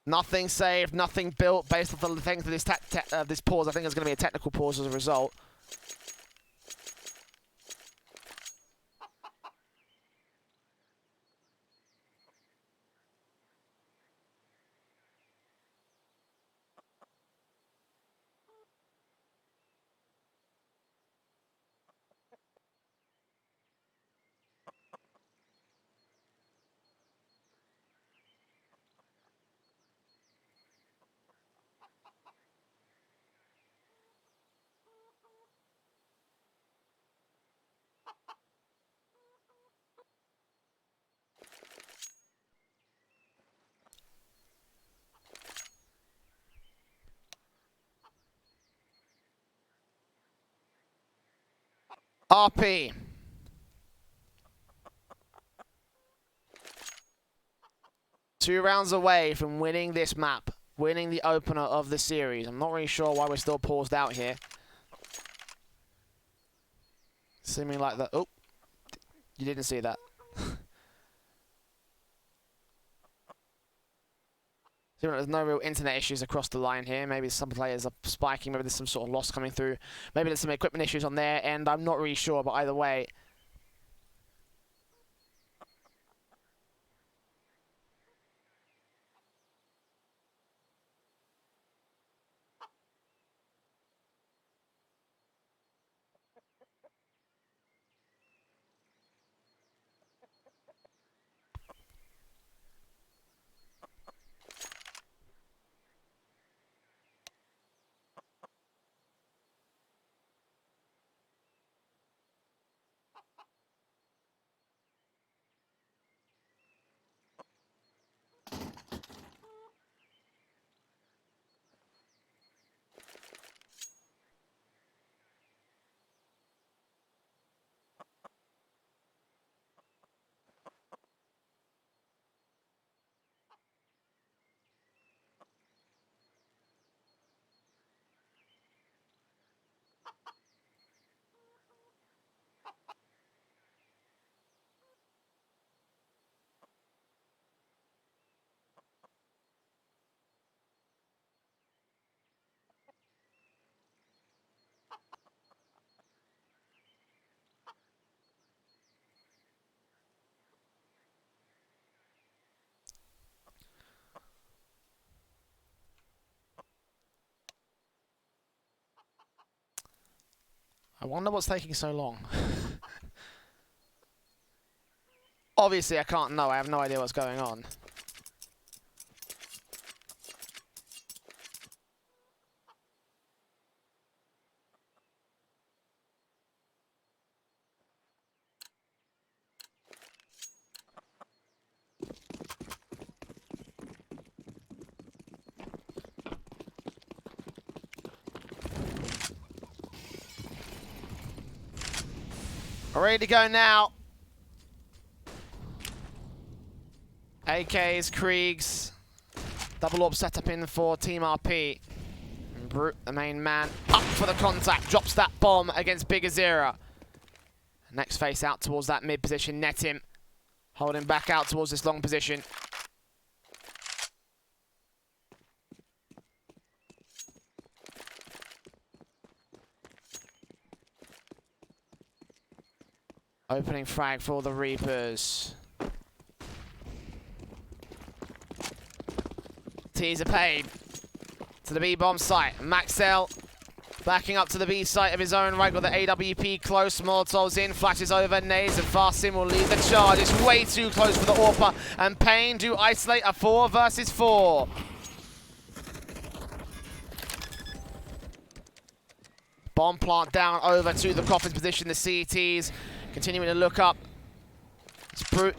Nothing saved, nothing built based off the length of this pause. I think there's going to be a technical pause as a result. RP. Two rounds away from winning this map, winning the opener of the series. I'm not really sure why we're still paused out here. Seeming like that. Oh, you didn't see that. Seeming like there's no real internet issues across the line here. Maybe some players are spiking. Maybe there's some sort of loss coming through. Maybe there's some equipment issues on their end. I'm not really sure, but either way. I wonder what's taking so long. Obviously, I can't know. I have no idea what's going on. Ready to go now. AKs, Kriegs. Double orb setup in for Team RP. And Brute, the main man, up for the contact. Drops that bomb against Big Azira. Next face out towards that mid position. Net him. Holding back out towards this long position. Opening frag for the Reapers. Teaser paid to the B-bomb site. Maxell backing up to the B site of his own right with the AWP close. Molotov's in, flashes over, nades, and Farsim will lead the charge. It's way too close for the AWPer, and paiN do isolate a 4 versus 4. Bomb plant down over to the Coffin's position, the CTs. Continuing to look up. It's Brute.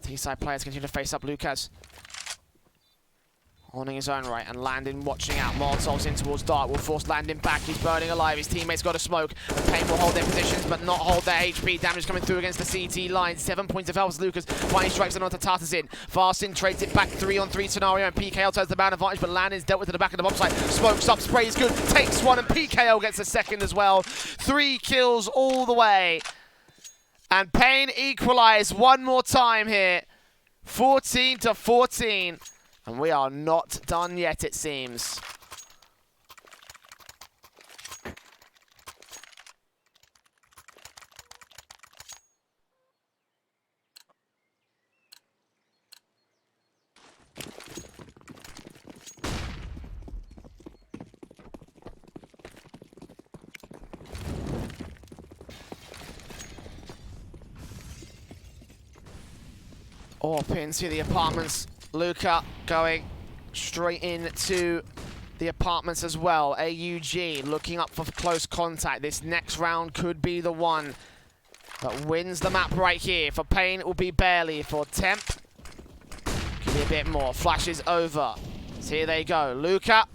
T-side players continue to face up Lucas. Holding his own right, and Landon watching out. Molotov's in towards Dark, will force Landon back. He's burning alive. His teammates got a smoke. And paiN will hold their positions, but not hold their HP. Damage coming through against the CT line. 7 points of health as Lucas finally strikes it onto Tartasin. Farsin trades it back 3-on-3 scenario, and PKL turns the bound advantage, but Landon's dealt with at the back of the bomb site. Smokes up, sprays good, takes one, and PKL gets a second as well. 3 kills all the way. And paiN equalize one more time here 14-14. And we are not done yet, it seems. Up into the apartments. Luca going straight into the apartments as well. AUG looking up for close contact. This next round could be the one that wins the map right here. For paiN, it will be barely. For Temp, could be a bit more. Flashes over. So here they go. Luca,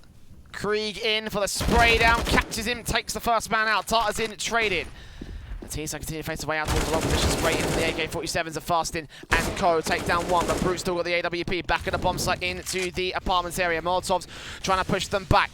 Krieg in for the spray down. Catches him, takes the first man out. Tartar's in, traded. Teams continue to face the way out towards the long position. Spray in from the AK-47s of Fastin and Co. Take down one, but Brute still got the AWP back at the bomb site into the apartments area. Molotovs trying to push them back.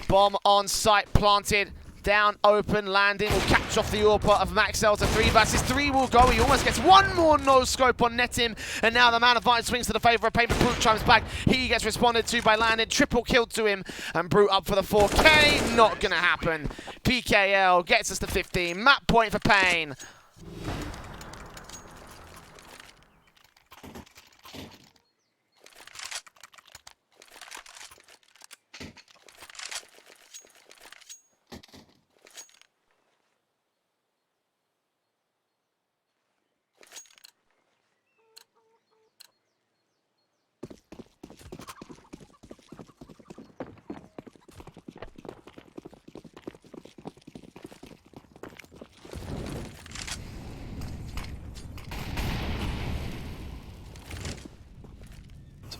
Bomb on site, planted, down, open, landing. Will catch off the AWP of Maxell to 3 versus 3 will go. He almost gets one more no-scope on Netim, and now the man of Vine swings to the favour of paiN, but Brute chimes back. He gets responded to by landing, triple kill to him, and Brute up for the 4K. Not gonna happen. PKL gets us to 15. Map point for paiN.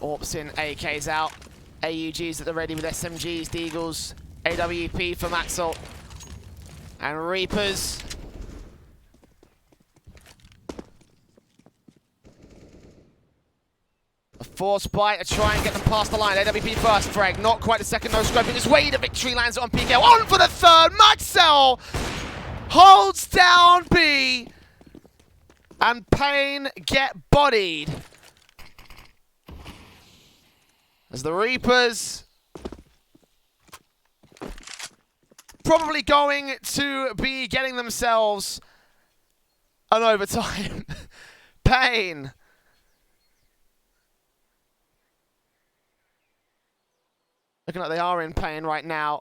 Orps in, AK's out. AUG's at the ready with SMGs, Deagles, AWP for Maxell. And Reapers. A force bite to try and get them past the line. AWP first, Frag. Not quite a second, no scoping his way to victory. Lands it on PK. On for the third. Maxell holds down B. And paiN get bodied. As the Reapers probably going to be getting themselves an overtime. paiN. Looking like they are in pain right now.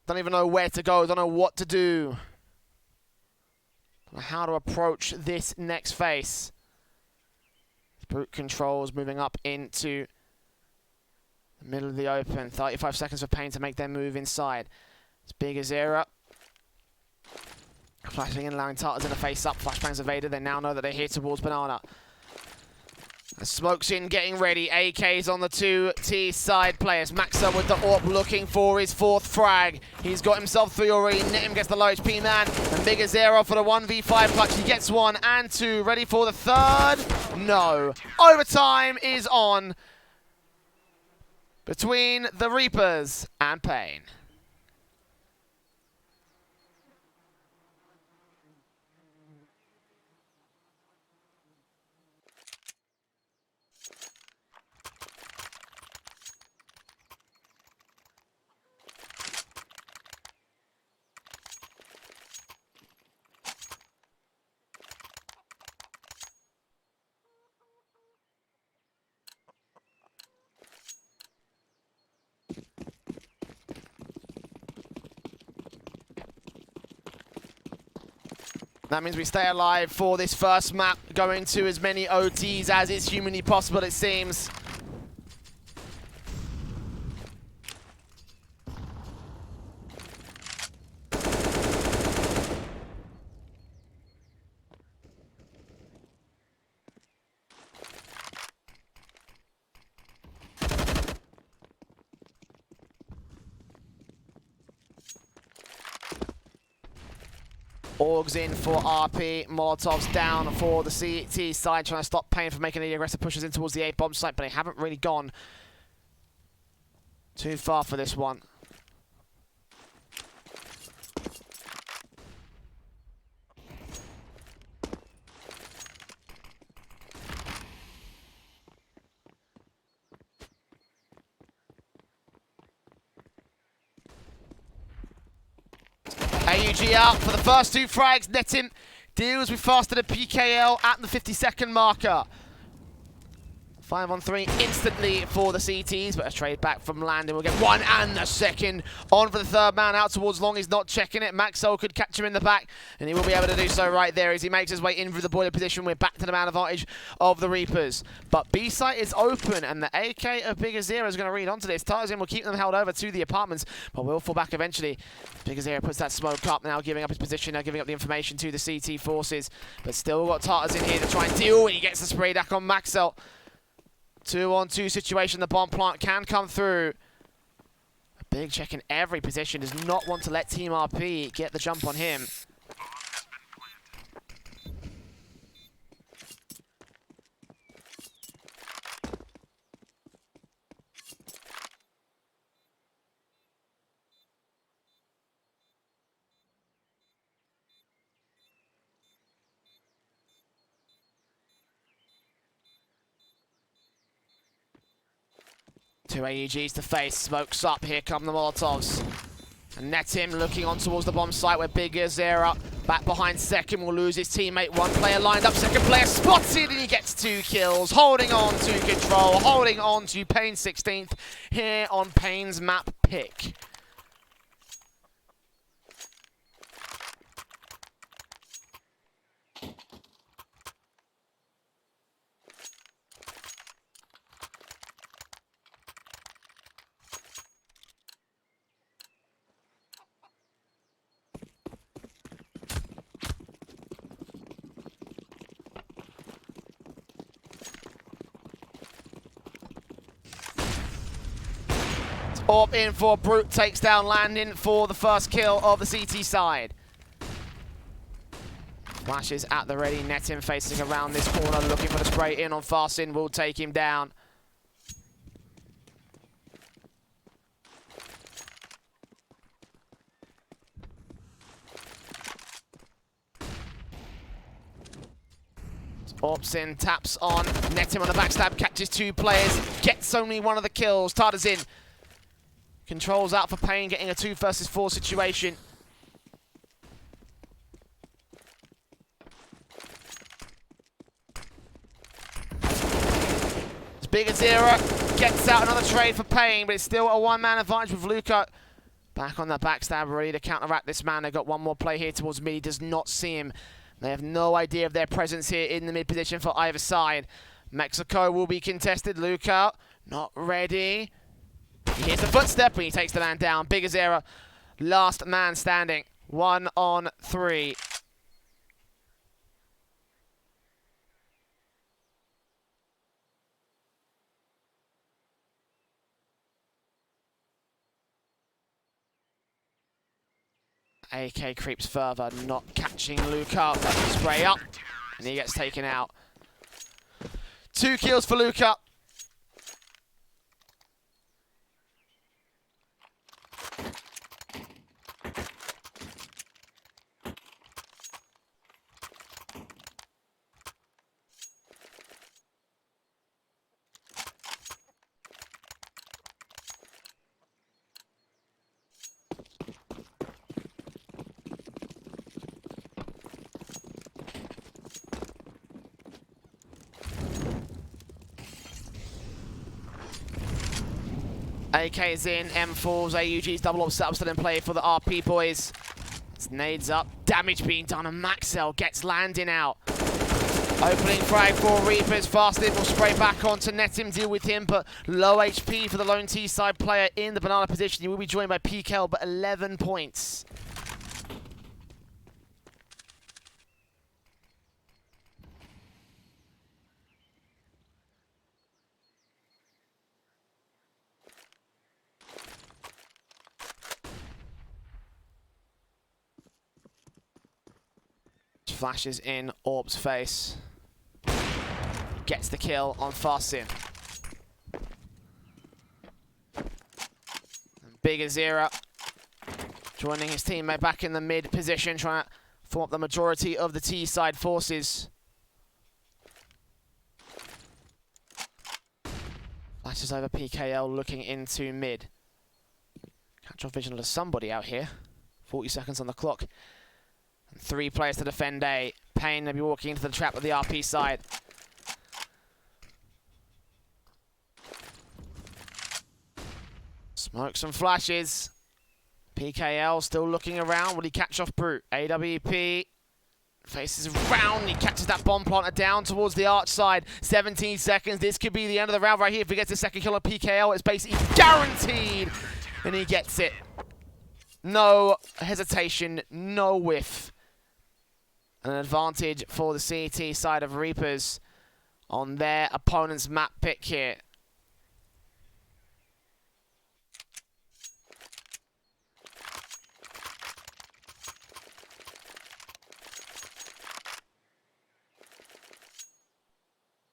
Don't even know where to go, don't know what to do. Don't know how to approach this next phase. Brute controls moving up into the middle of the open. 35 seconds for paiN to make their move inside. It's big as era. Flashing in, allowing Tartars in a face-up. Flashbangs evaded. They now know that they're here towards Banana. And Smoke's in, getting ready. AK's on the 2T side players. Maxell with the AWP looking for his 4th frag. He's got himself 3 already. Netim gets the low HP man. And Big Azero for the 1v5 clutch. He gets 1 and 2. Ready for the 3rd? No. Overtime is on between the Reapers and paiN. That means we stay alive for this first map, going to as many OTs as is humanly possible, it seems. Orgs in for RP, Molotovs down for the CT side, trying to stop paiN from making any aggressive pushes in towards the A bomb site, but they haven't really gone too far for this one. AUG out for the first 2 frags. Netim deals with faster than PKL at the 50-second marker. 5-on-3 instantly for the CTs, but a trade back from Landon. We'll get 1 and a second on for the 3rd man out towards long. He's not checking it. Maxwell could catch him in the back, and he will be able to do so right there as he makes his way in through the boiler position. We're back to the man advantage of the Reapers. But B site is open, and the AK of Big Azera is going to read onto this. Tarzan will keep them held over to the apartments, but will fall back eventually. Big Azera puts that smoke up, now giving up his position, now giving up the information to the CT forces. But still got Tartars in here to try and deal, and he gets the spray back on Maxwell. 2-on-2 situation, the bomb plant can come through. A big check in every position, does not want to let Team RP get the jump on him. Two AUGs to face, smokes up, here come the Molotovs. And Netim looking on towards the bomb site where Big Azera back behind second will lose his teammate. 1 player lined up, 2nd player spotted, and he gets 2 kills. Holding on to control, holding on to paiN 16th here on paiN's map pick. Orb in for Brute, takes down Landon for the first kill of the CT side. Flashes at the ready, Netim facing around this corner, looking for the spray in on Farsin, will take him down. Orbs in, taps on, Netim on the backstab, catches 2 players, gets only 1 of the kills. Tartar's in. Controls out for paiN, getting a 2 versus 4 situation. As Big Azera gets out another trade for paiN, but it's still a 1-man advantage with Luca back on the backstab, ready to counteract this man. They've got 1 more play here towards mid. He does not see him. They have no idea of their presence here in the mid position for either side. Mexico will be contested. Luca not ready. He hears the footstep and he takes the man down. Big Azera, last man standing. 1 on 3. AK creeps further, not catching Luca. Spray up, and he gets taken out. 2 kills for Luca. AK's in, M falls, AUG's double up setup still in play for the RP boys. It's nades up, damage being done, and Maxwell gets Landon out. Opening frag for Reapers, Fastlip will spray back onto Netim, deal with him, but low HP for the lone T-side player in the banana position. He will be joined by PKL, but 11 points. Flashes in Orb's face. Gets the kill on Farsin. Big Azera joining his teammate back in the mid position, trying to form up the majority of the T-side forces. Flashes over PKL looking into mid. Catch off vision of somebody out here. 40 seconds on the clock. And 3 players to defend A. paiN will be walking into the trap of the RP side. Smokes and flashes. PKL still looking around. Will he catch off Brute? AWP faces around. He catches that bomb planter down towards the arch side. 17 seconds. This could be the end of the round right here. If he gets the second kill on PKL, it's basically guaranteed. And he gets it. No hesitation, no whiff. An advantage for the CT side of Reapers on their opponent's map pick here.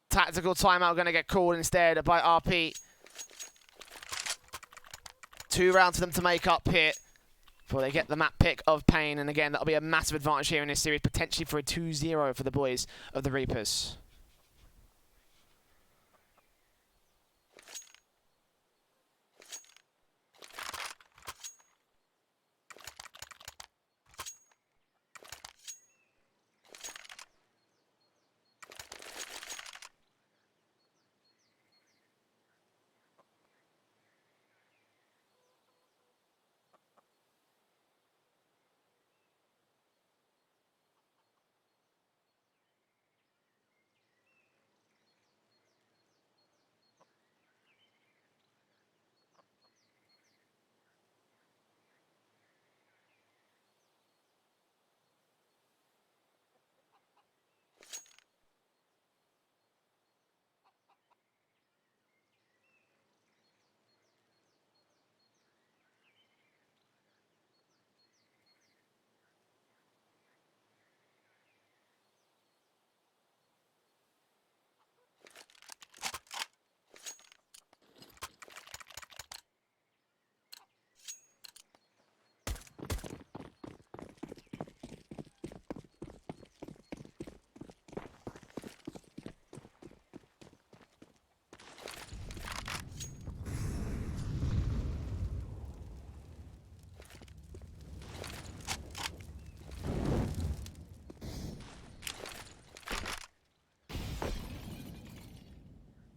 Tactical timeout going to get called instead by RP. 2 rounds for them to make up here before they get the map pick of paiN. And again, that'll be a massive advantage here in this series, potentially for a 2-0 for the boys of the Reapers.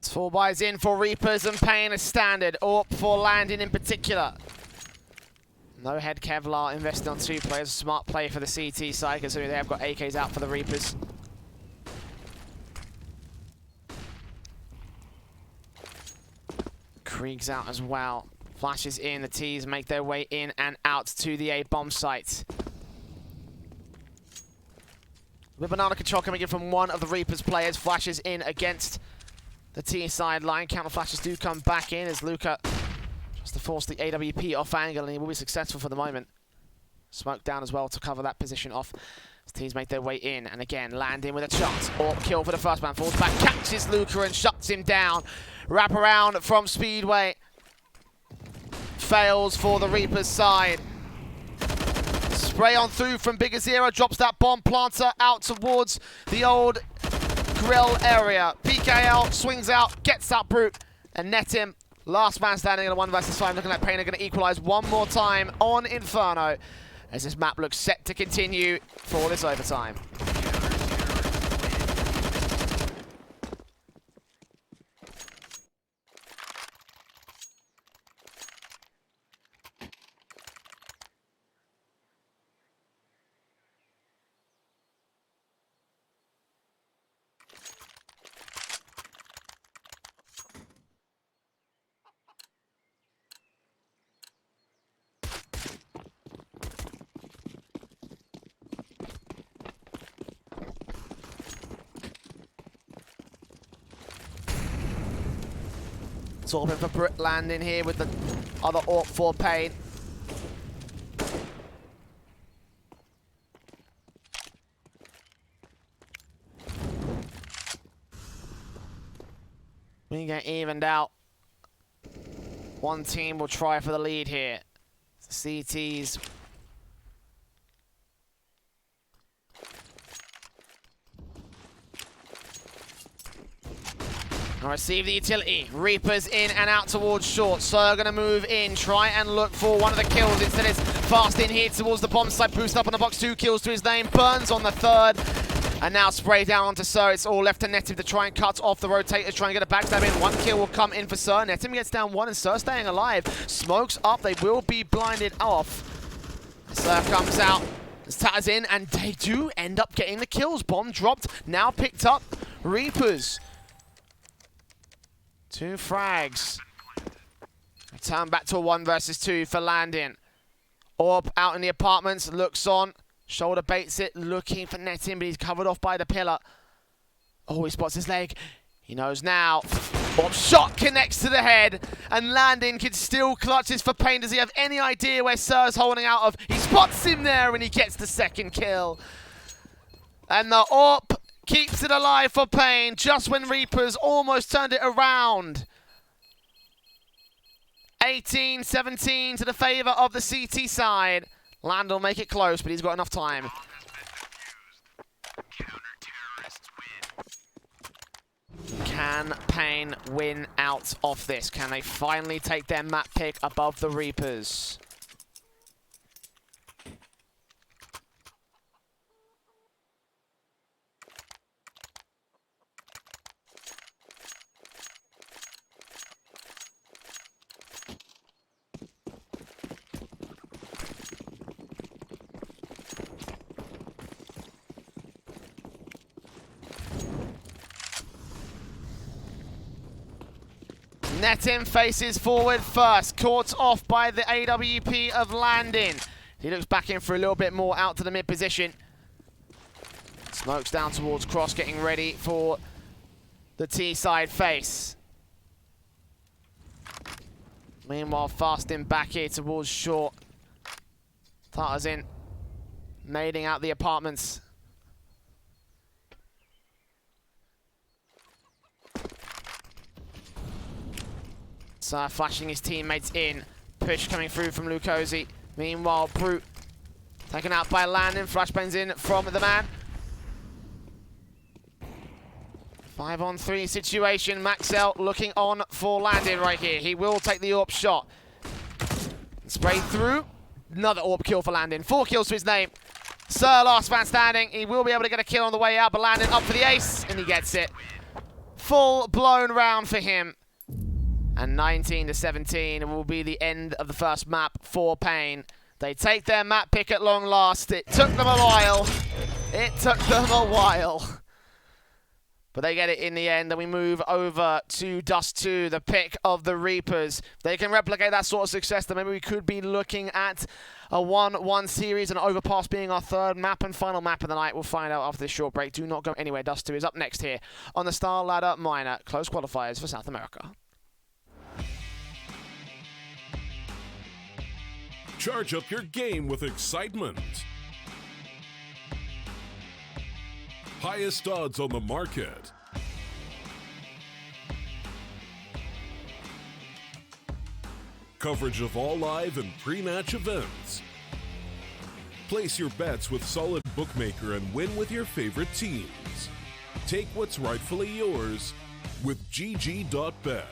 It's 4 buys in for Reapers and paiN as standard. AWP for landing in particular. No head Kevlar invested on 2 players. Smart play for the CT side, considering they have got AKs out for the Reapers. Krieg's out as well. Flashes in. The T's make their way in and out to the A bomb site. With banana control coming in from one of the Reapers players. Flashes in against the T sideline. Counter flashes do come back in as Luca tries to force the AWP off angle, and he will be successful for the moment. Smoke down as well to cover that position off as teams make their way in. And again, landing with a chance. AWP kill for the first man. Falls back, catches Luca and shuts him down. Wrap around from Speedway. Fails for the Reapers side. Spray on through from Bigger Zero. Drops that bomb planter out towards the old grill area. PKL swings out, gets that Brute, and net him. Last man standing in a 1 versus 5. Looking like paiN are going to equalize one more time on Inferno as this map looks set to continue for this overtime. Torpin for Brit landing here with the other AWP for paiN. We get evened out. One team will try for the lead here. The CTs. And receive the utility. Reapers in and out towards short. So going to move in, try and look for one of the kills. Instead it's fast in here towards the bomb site. Boost up on the box, 2 kills to his name. Burns on the third. And now spray down onto Sir. It's all left to Netim to try and cut off the rotators, trying to get a backstab in. 1 kill will come in for Sir. Netim gets down 1 and Sir staying alive. Smokes up. They will be blinded off. Sir comes out. Tatters in, and they do end up getting the kills. Bomb dropped, now picked up. Reapers. 2 frags. Return back to a 1 versus 2 for landing. Orb out in the apartments, looks on. Shoulder baits it, looking for Netim, but he's covered off by the pillar. Oh, he spots his leg. He knows now. Orb shot connects to the head, and landing can still clutches for paiN. Does he have any idea where Sir's holding out of? He spots him there, and he gets the second kill. And the Orb keeps it alive for paiN, just when Reapers almost turned it around. 18-17 to the favor of the CT side. Land will make it close, but he's got enough time. Can paiN win out of this? Can they finally take their map pick above the Reapers? Netim faces forward first, caught off by the AWP of landing. He looks back in for a little bit more out to the mid position. Smokes down towards cross, getting ready for the T side face. Meanwhile, fasting back here towards short. Tartar's in, nading out the apartments. Flashing his teammates in. Push coming through from Lukosi. Meanwhile, Brute taken out by Landon. Flashbangs in from the man. 5-on-3 situation. Maxell looking on for Landon right here. He will take the AWP shot. Spray through. Another AWP kill for Landon. 4 kills to his name. Sir, last man standing. He will be able to get a kill on the way out, but Landon up for the ace, and he gets it. Full-blown round for him. And 19-17 will be the end of the first map for paiN. They take their map pick at long last. It took them a while. It took them a while. But they get it in the end, and we move over to Dust 2, the pick of the Reapers. They can replicate that sort of success, then maybe we could be looking at a 1-1 series, and Overpass being our third map and final map of the night. We'll find out after this short break. Do not go anywhere. Dust 2 is up next here on the StarLadder Minor Close Qualifiers for South America. Charge up your game with excitement. Highest odds on the market. Coverage of all live and pre-match events. Place your bets with Solid Bookmaker and win with your favorite teams. Take what's rightfully yours with GG.bet.